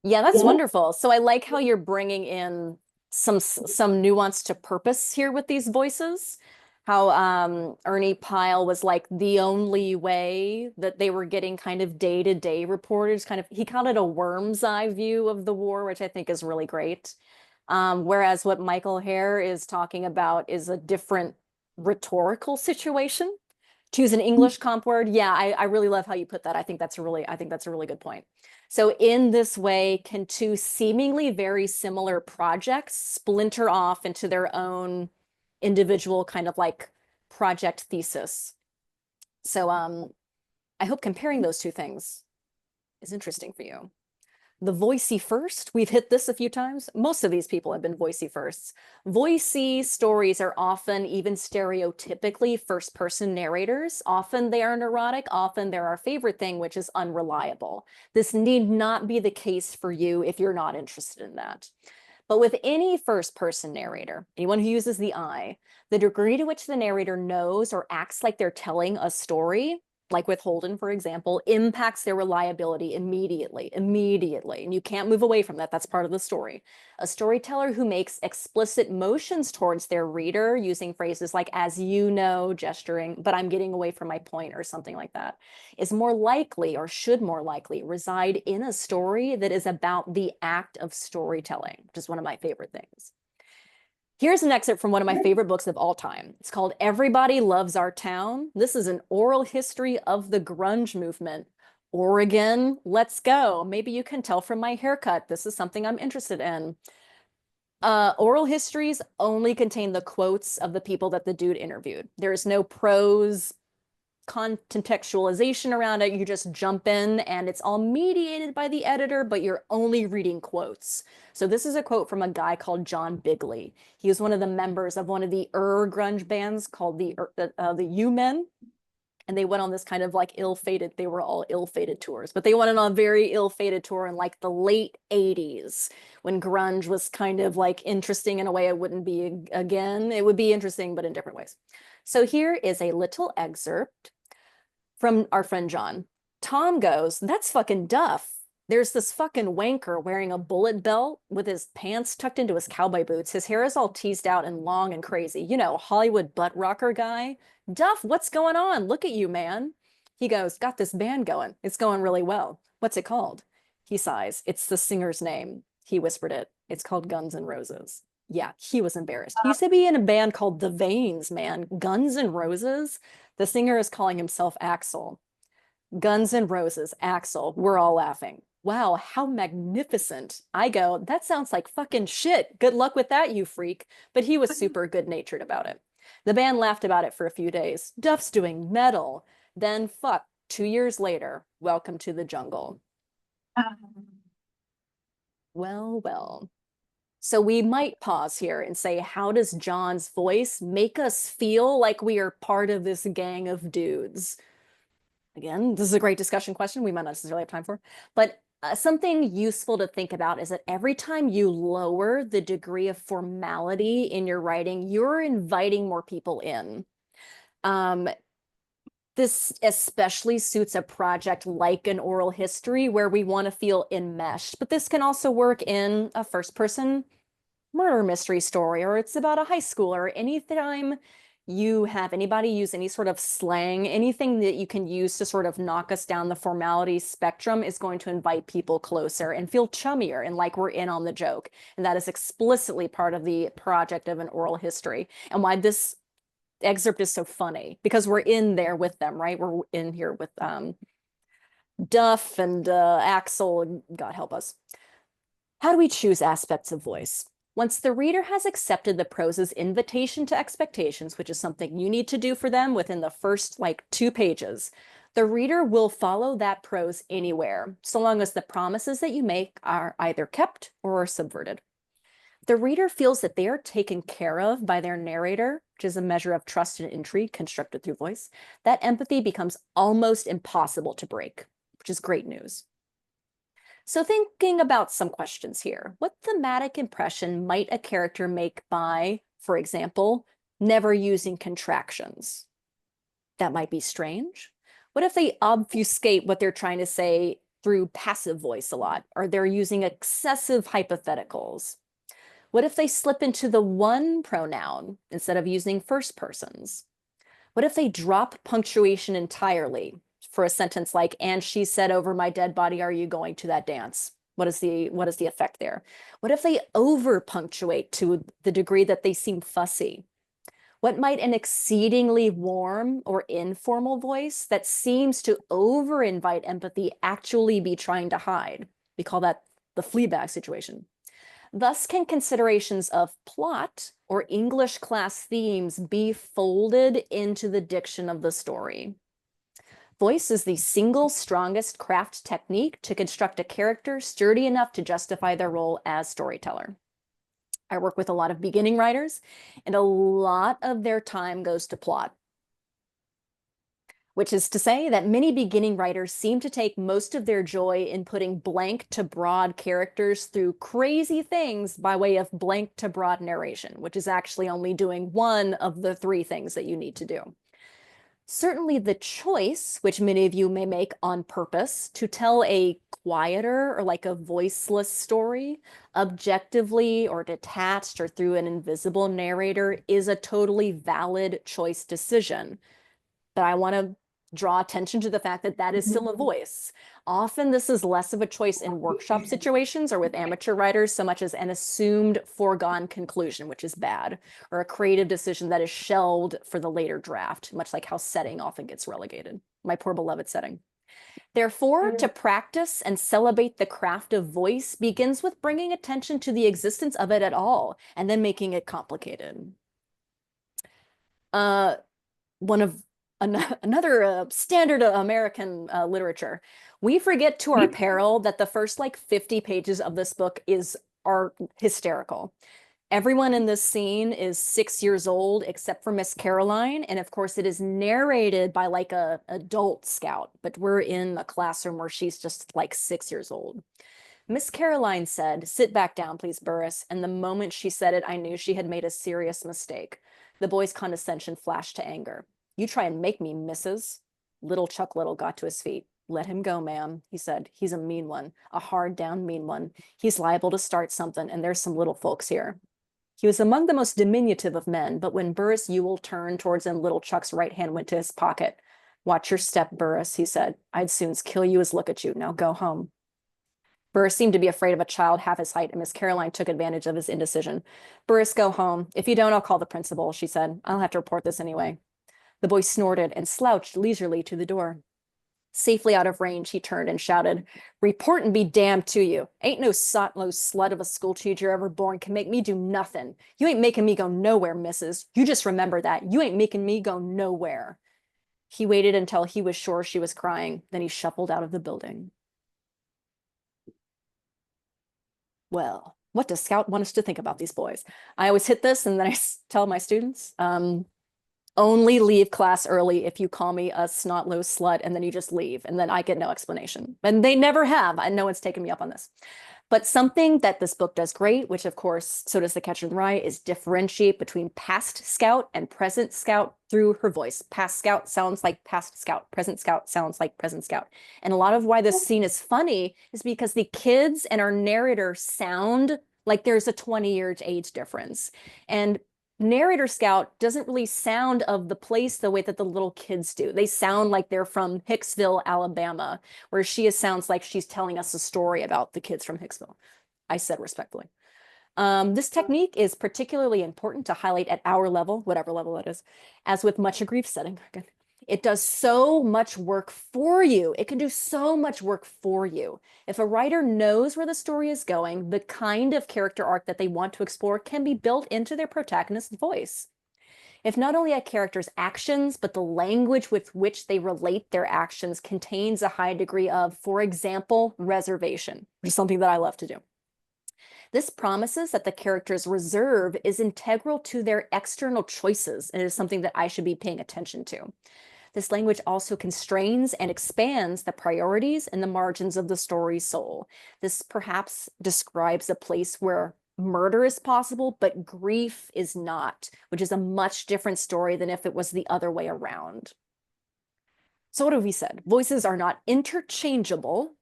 S7: Yeah, that's wonderful. So I like how you're bringing in some nuance to purpose here with these voices. How Ernie Pyle was like the only way that they were getting kind of day-to-day reportage, kind of, he called it a worm's eye view of the war, which I think is really great. Whereas what Michael Hare is talking about is a different rhetorical situation. To use an English comp word, yeah, I really love how you put that. I think that's a really good point. So in this way, can two seemingly very similar projects splinter off into their own individual kind of like project thesis? So I hope comparing those two things is interesting for you. The voicey first, we've hit this a few times. Most of these people have been voicey firsts. Voicey stories are often even stereotypically first person narrators. Often they are neurotic, often they're our favorite thing, which is unreliable. This need not be the case for you if you're not interested in that. But with any first person narrator, anyone who uses the I, the degree to which the narrator knows or acts like they're telling a story, like with Holden, for example, impacts their reliability immediately. And you can't move away from that. That's part of the story. A storyteller who makes explicit motions towards their reader using phrases like, as you know, gesturing, but I'm getting away from my point or something like that, is more likely or should more likely reside in a story that is about the act of storytelling, which is one of my favorite things. Here's an excerpt from one of my favorite books of all time. It's called Everybody Loves Our Town. This is an oral history of the grunge movement. Oregon, let's go. Maybe you can tell from my haircut, this is something I'm interested in. Oral histories only contain the quotes of the people that the dude interviewed. There is no prose contextualization around it. You just jump in and it's all mediated by the editor, but you're only reading quotes. So this is a quote from a guy called John Bigley. He was one of the members of one of the grunge bands called the U-Men. And they went on this kind of like ill-fated, they were all ill-fated tours, but they went on a very ill-fated tour in like the late 80s when grunge was kind of like interesting in a way it wouldn't be again. It would be interesting, but in different ways. So here is a little excerpt from our friend John. Tom goes, that's fucking Duff. There's this fucking wanker wearing a bullet belt with his pants tucked into his cowboy boots. His hair is all teased out and long and crazy. You know, Hollywood butt rocker guy. Duff, what's going on? Look at you, man. He goes, got this band going. It's going really well. What's it called? He sighs. It's the singer's name. He whispered it. It's called Guns N' Roses. Yeah, he was embarrassed. He used to be in a band called The Veins, man. Guns N' Roses. The singer is calling himself Axl. Guns N' Roses, Axl. We're all laughing. Wow, how magnificent. I go, that sounds like fucking shit. Good luck with that, you freak. But he was super good-natured about it. The band laughed about it for a few days. Duff's doing metal. Then, 2 years later, welcome to the jungle. Well, well. So we might pause here and say, how does John's voice make us feel like we are part of this gang of dudes? Again, this is a great discussion question we might not necessarily have time for, but something useful to think about is that every time you lower the degree of formality in your writing, you're inviting more people in. This especially suits a project like an oral history where we want to feel enmeshed, but this can also work in a first-person murder mystery story, or it's about a high schooler. Anytime you have anybody use any sort of slang, anything that you can use to sort of knock us down the formality spectrum is going to invite people closer and feel chummier and like we're in on the joke. And that is explicitly part of the project of an oral history. And why this excerpt is so funny, because we're in there with them, right? We're in here with Duff and Axl, and God help us. How do we choose aspects of voice? Once the reader has accepted the prose's invitation to expectations, which is something you need to do for them within the first 2 pages, the reader will follow that prose anywhere, so long as the promises that you make are either kept or are subverted. The reader feels that they are taken care of by their narrator, which is a measure of trust and intrigue constructed through voice. That empathy becomes almost impossible to break, which is great news. So thinking about some questions here, what thematic impression might a character make by, for example, never using contractions? That might be strange. What if they obfuscate what they're trying to say through passive voice a lot, or they're using excessive hypotheticals? What if they slip into the one pronoun instead of using first persons? What if they drop punctuation entirely? For a sentence like, and she said over my dead body, are you going to that dance? What is the effect there? What if they over punctuate to the degree that they seem fussy? What might an exceedingly warm or informal voice that seems to over invite empathy actually be trying to hide? We call that the Fleabag situation. Thus can considerations of plot or English class themes be folded into the diction of the story? Voice is the single strongest craft technique to construct a character sturdy enough to justify their role as storyteller. I work with a lot of beginning writers, and a lot of their time goes to plot. Which is to say that many beginning writers seem to take most of their joy in putting blank to broad characters through crazy things by way of blank to broad narration, which is actually only doing one of the three things that you need to do. Certainly the choice, which many of you may make on purpose, to tell a quieter or like a voiceless story, objectively or detached or through an invisible narrator, is a totally valid choice decision. But I want to draw attention to the fact that that is still a voice. Often this is less of a choice in workshop situations or with amateur writers, so much as an assumed foregone conclusion, which is bad, or a creative decision that is shelved for the later draft, much like how setting often gets relegated. My poor beloved setting. Therefore, to practice and celebrate the craft of voice begins with bringing attention to the existence of it at all, and then making it complicated. Another standard American literature. We forget to our peril that the first like 50 pages of this book are hysterical. Everyone in this scene is 6 years old except for Miss Caroline, and of course it is narrated by like a adult scout, but we're in a classroom where she's just like 6 years old. Miss Caroline said, "Sit back down, please, Burris," and the moment she said it, I knew she had made a serious mistake. The boy's condescension flashed to anger. "You try and make me, missus." Little Chuck Little got to his feet. "Let him go, ma'am," he said. "He's a mean one, a hard down mean one. He's liable to start something, and there's some little folks here." He was among the most diminutive of men, but when Burris Ewell turned towards him, Little Chuck's right hand went to his pocket. "Watch your step, Burris," he said. "I'd soon kill you as look at you. Now go home." Burris seemed to be afraid of a child half his height, and Miss Caroline took advantage of his indecision. "Burris, go home. If you don't, I'll call the principal," she said. "I'll have to report this anyway." The boy snorted and slouched leisurely to the door. Safely out of range, he turned and shouted, "Report and be damned to you. Ain't no slut of a school teacher ever born can make me do nothing. You ain't making me go nowhere, missus. You just remember that. You ain't making me go nowhere." He waited until he was sure she was crying. Then he shuffled out of the building. Well, what does Scout want us to think about these boys? I always hit this and then I tell my students, only leave class early if you call me a snot-nosed slut and then you just leave and then I get no explanation. And they never have, and no one's taken me up on this. But something that this book does great, which of course, so does The Catcher in the Rye, is differentiate between past Scout and present Scout through her voice. Past Scout sounds like past Scout. Present Scout sounds like present Scout. And a lot of why this scene is funny is because the kids and our narrator sound like there's a 20-year age difference. And narrator Scout doesn't really sound of the place the way that the little kids do. They sound like they're from Hicksville, Alabama, where she sounds like she's telling us a story about the kids from Hicksville. I said respectfully. This technique is particularly important to highlight at our level, whatever level that is, as with much a grief setting. It does so much work for you. It can do so much work for you. If a writer knows where the story is going, the kind of character arc that they want to explore can be built into their protagonist's voice. If not only a character's actions, but the language with which they relate their actions contains a high degree of, for example, reservation, which is something that I love to do. This promises that the character's reserve is integral to their external choices, and it is something that I should be paying attention to. This language also constrains and expands the priorities and the margins of the story's soul. This perhaps describes a place where murder is possible, but grief is not, which is a much different story than if it was the other way around. So what have we said? Voices are not interchangeable.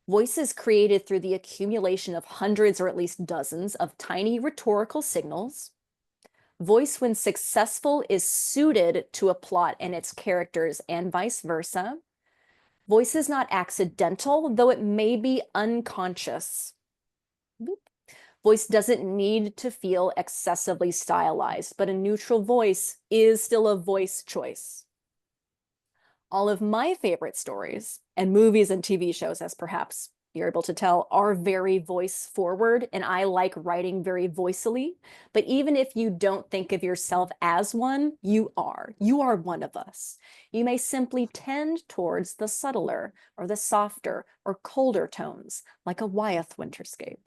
S7: Voices created through the accumulation of hundreds or at least dozens of tiny rhetorical signals. Voice, when successful, is suited to a plot and its characters, and vice versa. Voice is not accidental, though it may be unconscious. Voice doesn't need to feel excessively stylized, but a neutral voice is still a voice choice. All of my favorite stories, and movies and TV shows as perhaps you're able to tell, are very voice forward, and I like writing very voicily. But even if you don't think of yourself as one, you are. You are one of us. You may simply tend towards the subtler or the softer or colder tones, like a Wyeth winterscape.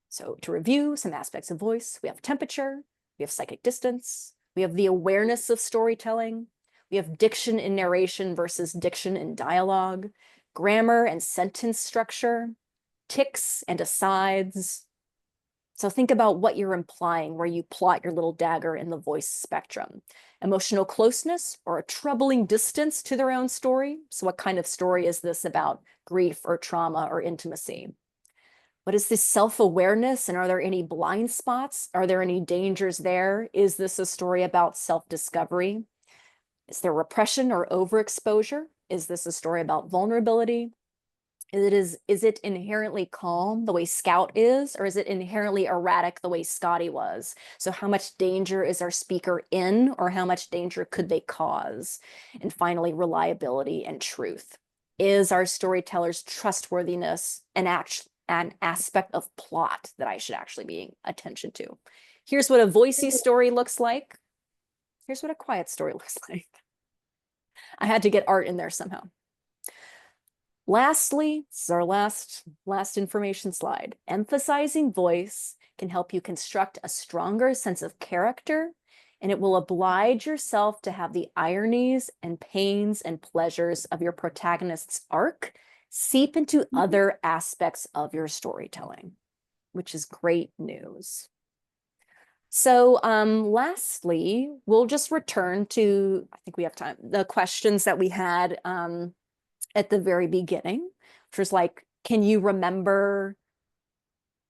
S7: So to review some aspects of voice, we have temperature, we have psychic distance, we have the awareness of storytelling, we have diction in narration versus diction in dialogue, grammar and sentence structure, ticks and asides. So think about what you're implying where you plot your little dagger in the voice spectrum. Emotional closeness or a troubling distance to their own story. So what kind of story is this about grief or trauma or intimacy? What is this self-awareness, and are there any blind spots? Are there any dangers there? Is this a story about self-discovery? Is there repression or overexposure? Is this a story about vulnerability? Is it inherently calm the way Scout is, or is it inherently erratic the way Scotty was? So how much danger is our speaker in, or how much danger could they cause? And finally, reliability and truth. Is our storyteller's trustworthiness an aspect of plot that I should actually be paying attention to? Here's what a voicey story looks like. Here's what a quiet story looks like. I had to get art in there somehow. Lastly, this is our last information slide. Emphasizing voice can help you construct a stronger sense of character, and it will oblige yourself to have the ironies and pains and pleasures of your protagonist's arc seep into other aspects of your storytelling, which is great news. So lastly, we'll just return to, I think we have time, the questions that we had at the very beginning, which was like, can you remember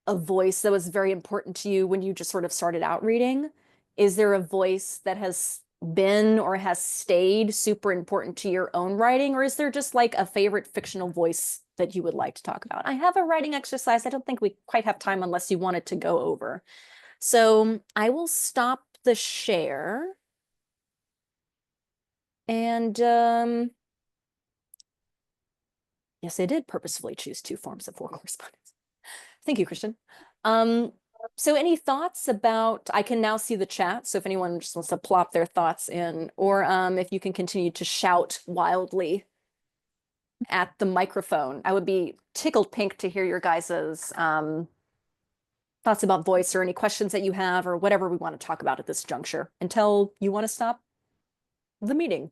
S7: a voice that was very important to you when you just sort of started out reading? Is there a voice that has been or has stayed super important to your own writing? Or is there just like a favorite fictional voice that you would like to talk about? I have a writing exercise. I don't think we quite have time unless you wanted to go over. So I will stop the share. And yes, I did purposefully choose two forms of for correspondence. Thank you, Christian. So any thoughts about, I can now see the chat. So if anyone just wants to plop their thoughts in, or if you can continue to shout wildly at the microphone, I would be tickled pink to hear your guys's thoughts about voice or any questions that you have or whatever we want to talk about at this juncture until you want to stop the meeting.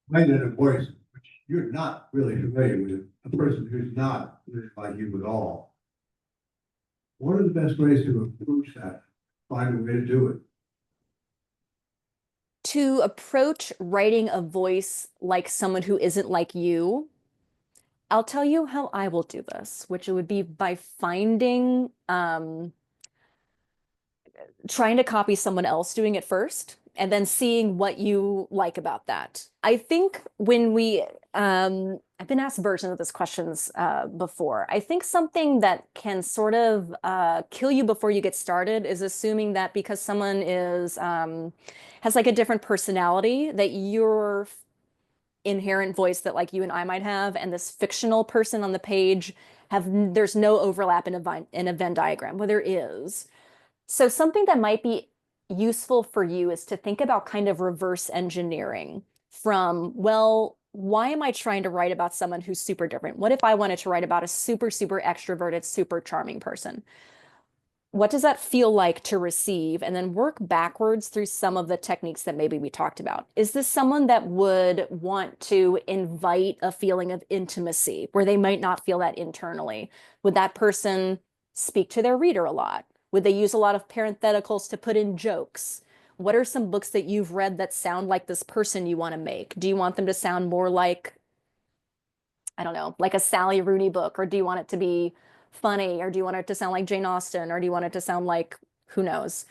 S9: Made a voice, which you're not really familiar with, a person who's not like you at all. What are the best ways to approach that? Find a way to do it.
S7: To approach writing a voice like someone who isn't like you, I'll tell you how I will do this, which it would be by finding, trying to copy someone else doing it first, and then seeing what you like about that. I think when we, I've been asked versions of this questions before. I think something that can sort of kill you before you get started is assuming that because someone is, has like a different personality, that your inherent voice that like you and I might have, and this fictional person on the page there's no overlap in a Venn diagram. Well, there is. So something that might be useful for you is to think about kind of reverse engineering from, well, why am I trying to write about someone who's super different? What if I wanted to write about a super, super extroverted, super charming person? What does that feel like to receive? And then work backwards through some of the techniques that maybe we talked about. Is this someone that would want to invite a feeling of intimacy where they might not feel that internally? Would that person speak to their reader a lot? Would they use a lot of parentheticals to put in jokes? What are some books that you've read that sound like this person you want to make? Do you want them to sound more like, I don't know, like a Sally Rooney book? Or do you want it to be funny? Or do you want it to sound like Jane Austen? Or do you want it to sound like, who knows?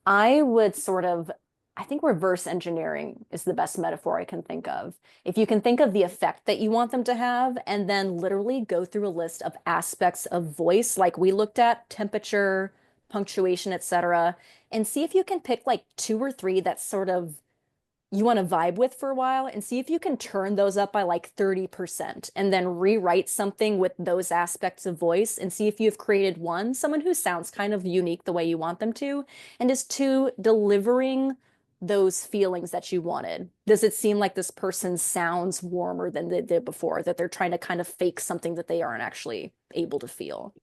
S7: I would sort of, I think reverse engineering is the best metaphor I can think of. If you can think of the effect that you want them to have, and then literally go through a list of aspects of voice, like we looked at, temperature, punctuation, etc., and see if you can pick like 2 or 3 that sort of you want to vibe with for a while and see if you can turn those up by like 30% and then rewrite something with those aspects of voice and see if you've created one, someone who sounds kind of unique the way you want them to, and is two, delivering those feelings that you wanted. Does it seem like this person sounds warmer than they did before, that they're trying to kind of fake something that they aren't actually able to feel?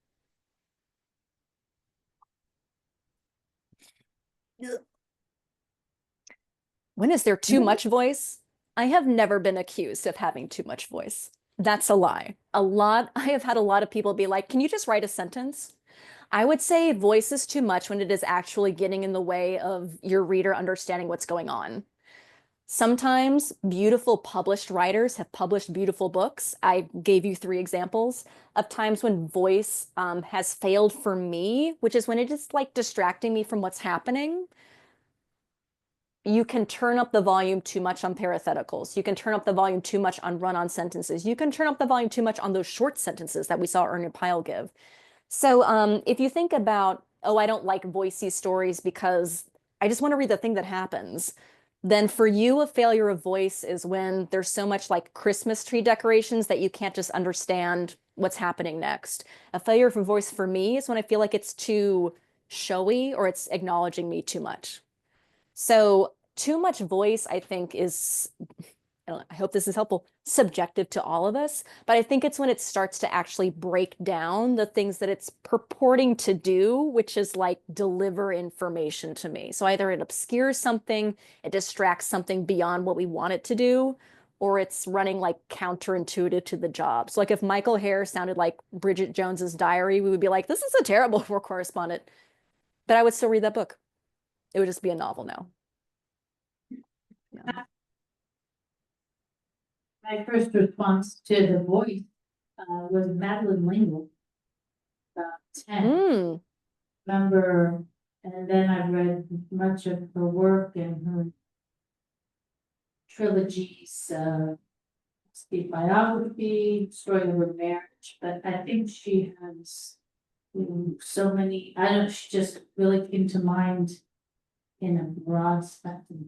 S7: When is there too much voice? I have never been accused of having too much voice. That's a lie. I have had a lot of people be like, can you just write a sentence? I would say voice is too much when it is actually getting in the way of your reader understanding what's going on. Sometimes beautiful published writers have published beautiful books. I gave you 3 examples of times when voice has failed for me, which is when it is like distracting me from what's happening. You can turn up the volume too much on parentheticals. You can turn up the volume too much on run-on sentences. You can turn up the volume too much on those short sentences that we saw Anya Pyle give. So if you think about, oh, I don't like voicey stories because I just want to read the thing that happens, then for you, a failure of voice is when there's so much like Christmas tree decorations that you can't just understand what's happening next. A failure of voice for me is when I feel like it's too showy or it's acknowledging me too much. So too much voice, I think, is, I hope this is helpful, subjective to all of us, but I think it's when it starts to actually break down the things that it's purporting to do, which is like deliver information to me. So either it obscures something, it distracts something beyond what we want it to do, or it's running like counterintuitive to the job. So like if Michael Hare sounded like Bridget Jones's Diary, we would be like, this is a terrible war correspondent, but I would still read that book. It would just be a novel now. Yeah.
S10: My first response to The Voice was Madeline L'Engle, about 10.
S7: Mm.
S10: Remember, and then I read much of her work and her trilogies, Speak Biography, Story of Her Marriage, but I think she has so many, I don't, she just really came to mind in a broad spectrum.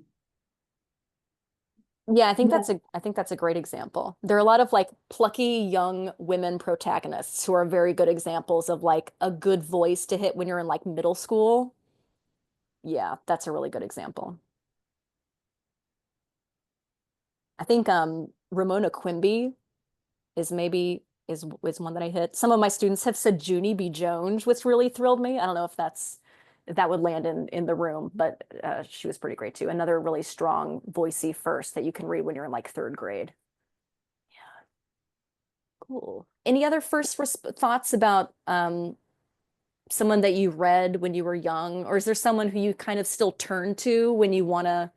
S7: Yeah, I think that's a great example. There are a lot of like plucky young women protagonists who are very good examples of like a good voice to hit when you're in like middle school. Yeah, that's a really good example. I think Ramona Quimby is one that I hit. Some of my students have said Junie B. Jones, which really thrilled me. I don't know if that would land in the room, but she was pretty great too. Another really strong voicey first that you can read when you're in like 3rd grade. Yeah, cool. Any other first thoughts about someone that you read when you were young, or is there someone who you kind of still turn to when you want to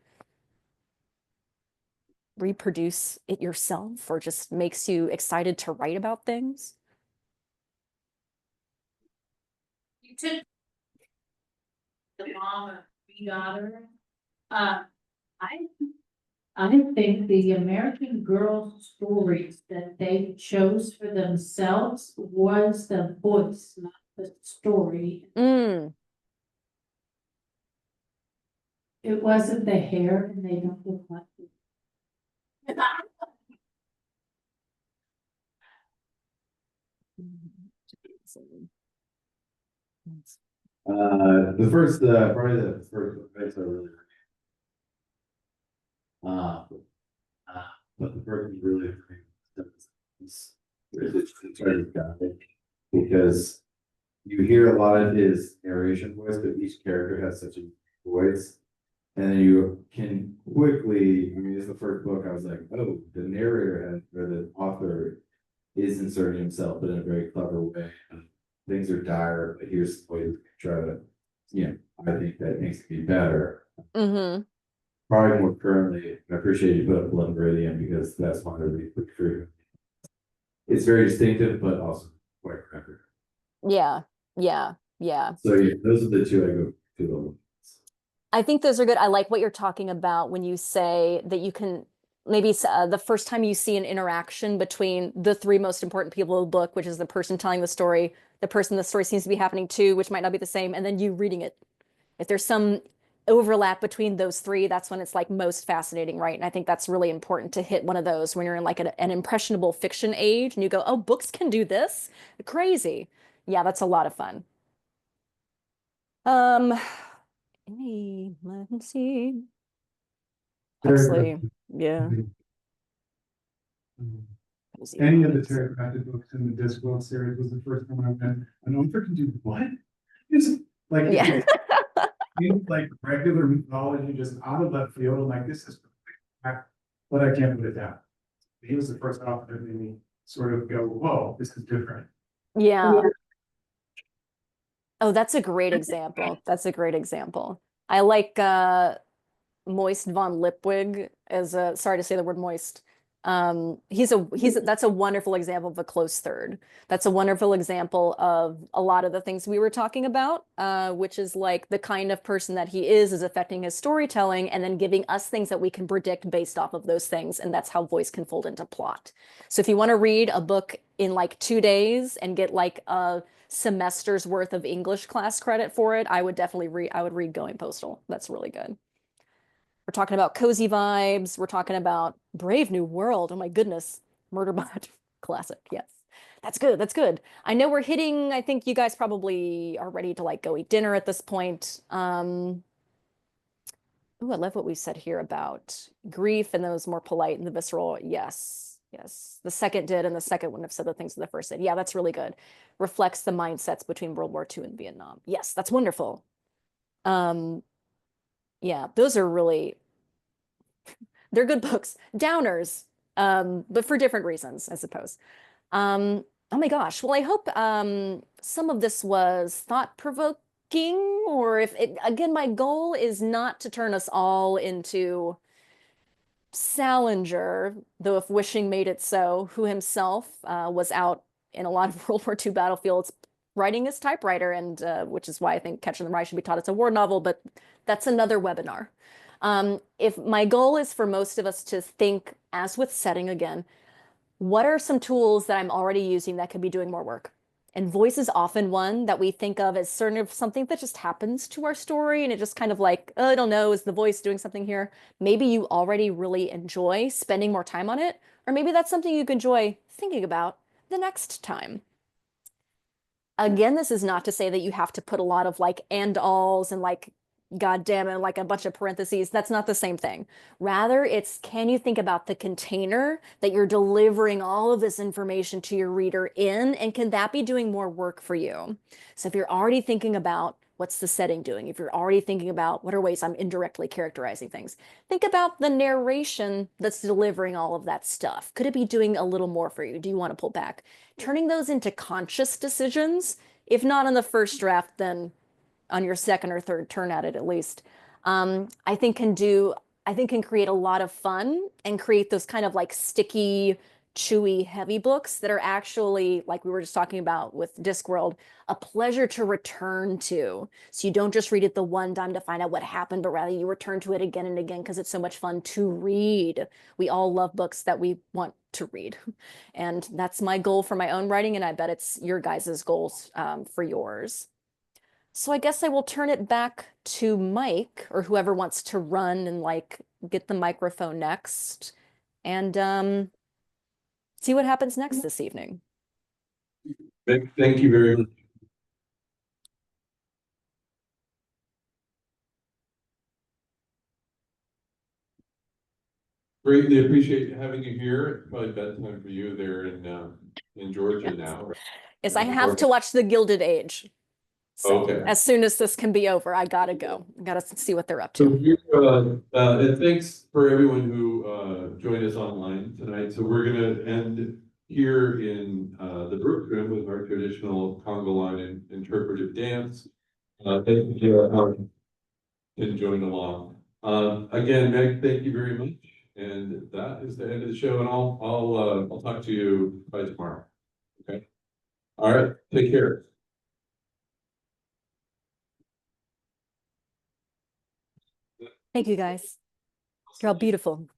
S7: reproduce it yourself, or just makes you excited to write about things?
S10: You took the mom of 3 daughters. I think the American Girl stories that they chose for themselves was the voice, not the story.
S7: Mm.
S10: It wasn't the hair, and they don't look like it.
S4: The first, probably the first place I really. But the first was really. It's hard to guide, because you hear a lot of his narration voice, but each character has such a voice. And then you can quickly, I mean, it's the first book, I was like, oh, the narrator has, or the author is inserting himself, but in a very clever way. Things are dire, but here's the way to try to, I think that makes it be better.
S7: Mm-hmm.
S4: Probably more currently, I appreciate you put up Blood Meridian, because that's one of the quick through. It's very distinctive, but also quite clever.
S7: Yeah.
S4: So yeah, those are the 2 I go to.
S7: I think those are good. I like what you're talking about when you say that you can maybe the first time you see an interaction between the 3 most important people of the book, which is the person telling the story, the person the story seems to be happening to, which might not be the same, and then you reading it. If there's some overlap between those three, that's when it's like most fascinating, right? And I think that's really important to hit one of those when you're in like an impressionable fiction age and you go, oh, books can do this? Crazy. Yeah, that's a lot of fun. Let me see. Huxley, yeah.
S8: Any of the Terry Pratchett books in the Discworld series was the first time I went, an author can do what? It's like,
S7: Yeah.
S8: like regular mythology just out of left field, I'm like, this is perfect, but I can't put it down. He was the first author that made me sort of go, whoa, this is different.
S7: Yeah. Oh, that's a great example. That's a great example. I like Moist von Lipwig as a, sorry to say the word moist. That's a wonderful example of a close third. That's a wonderful example of a lot of the things we were talking about, which is like the kind of person that he is affecting his storytelling and then giving us things that we can predict based off of those things. And that's how voice can fold into plot. So if you want to read a book in like 2 days and get like a semester's worth of English class credit for it, I would definitely read Going Postal. That's really good. We're talking about cozy vibes. We're talking about Brave New World. Oh my goodness. Murderbot. Classic. Yes. That's good. That's good. I know we're hitting, I think you guys probably are ready to like go eat dinner at this point. Ooh, I love what we said here about grief and those more polite and the visceral. Yes. Yes. The second did, and the second wouldn't have said the things that the first did. Yeah, that's really good. Reflects the mindsets between World War II and Vietnam. Yes, that's wonderful. Yeah, those are really, they're good books. Downers, but for different reasons, I suppose. Oh my gosh. Well, I hope some of this was thought-provoking, or if it, again, my goal is not to turn us all into Salinger, though if wishing made it so, who himself was out in a lot of World War II battlefields writing his typewriter, and which is why I think Catcher in the Rye should be taught as a war novel, but that's another webinar. If my goal is for most of us to think, as with setting again, what are some tools that I'm already using that could be doing more work? And voice is often one that we think of as sort of something that just happens to our story. And it just kind of like, oh, I don't know, is the voice doing something here? Maybe you already really enjoy spending more time on it. Or maybe that's something you enjoy thinking about the next time. Again, this is not to say that you have to put a lot of like and alls and like, God damn it, like a bunch of parentheses. That's not the same thing. Rather, it's can you think about the container that you're delivering all of this information to your reader in, and can that be doing more work for you? So if you're already thinking about what's the setting doing, if you're already thinking about what are ways I'm indirectly characterizing things, think about the narration that's delivering all of that stuff. Could it be doing a little more for you? Do you want to pull back? Turning those into conscious decisions, if not on the first draft, then on your second or third turn at it at least, I think can create a lot of fun and create those kind of like sticky, chewy, heavy books that are actually, like we were just talking about with Discworld, a pleasure to return to. So you don't just read it the one time to find out what happened, but rather you return to it again and again because it's so much fun to read. We all love books that we want to read. And that's my goal for my own writing, and I bet it's your guys' goals for yours. So I guess I will turn it back to Mike or whoever wants to run and like get the microphone next and see what happens next this evening.
S2: Thank you very much. Greatly appreciate having you here. It's probably bedtime for you there in Georgia now.
S7: Yes, I have to watch The Gilded Age. So
S2: Okay.
S7: as soon as this can be over, I gotta go. Gotta see what they're up
S2: So
S7: to.
S2: here, and thanks for everyone who joined us online tonight. So we're gonna end here in the Brook Room with our traditional conga line and interpretive dance. Thank you and join along. Again, Meg, thank you very much. And that is the end of the show. And I'll talk to you by tomorrow. Okay. All right. Take care.
S7: Thank you guys. You're all beautiful.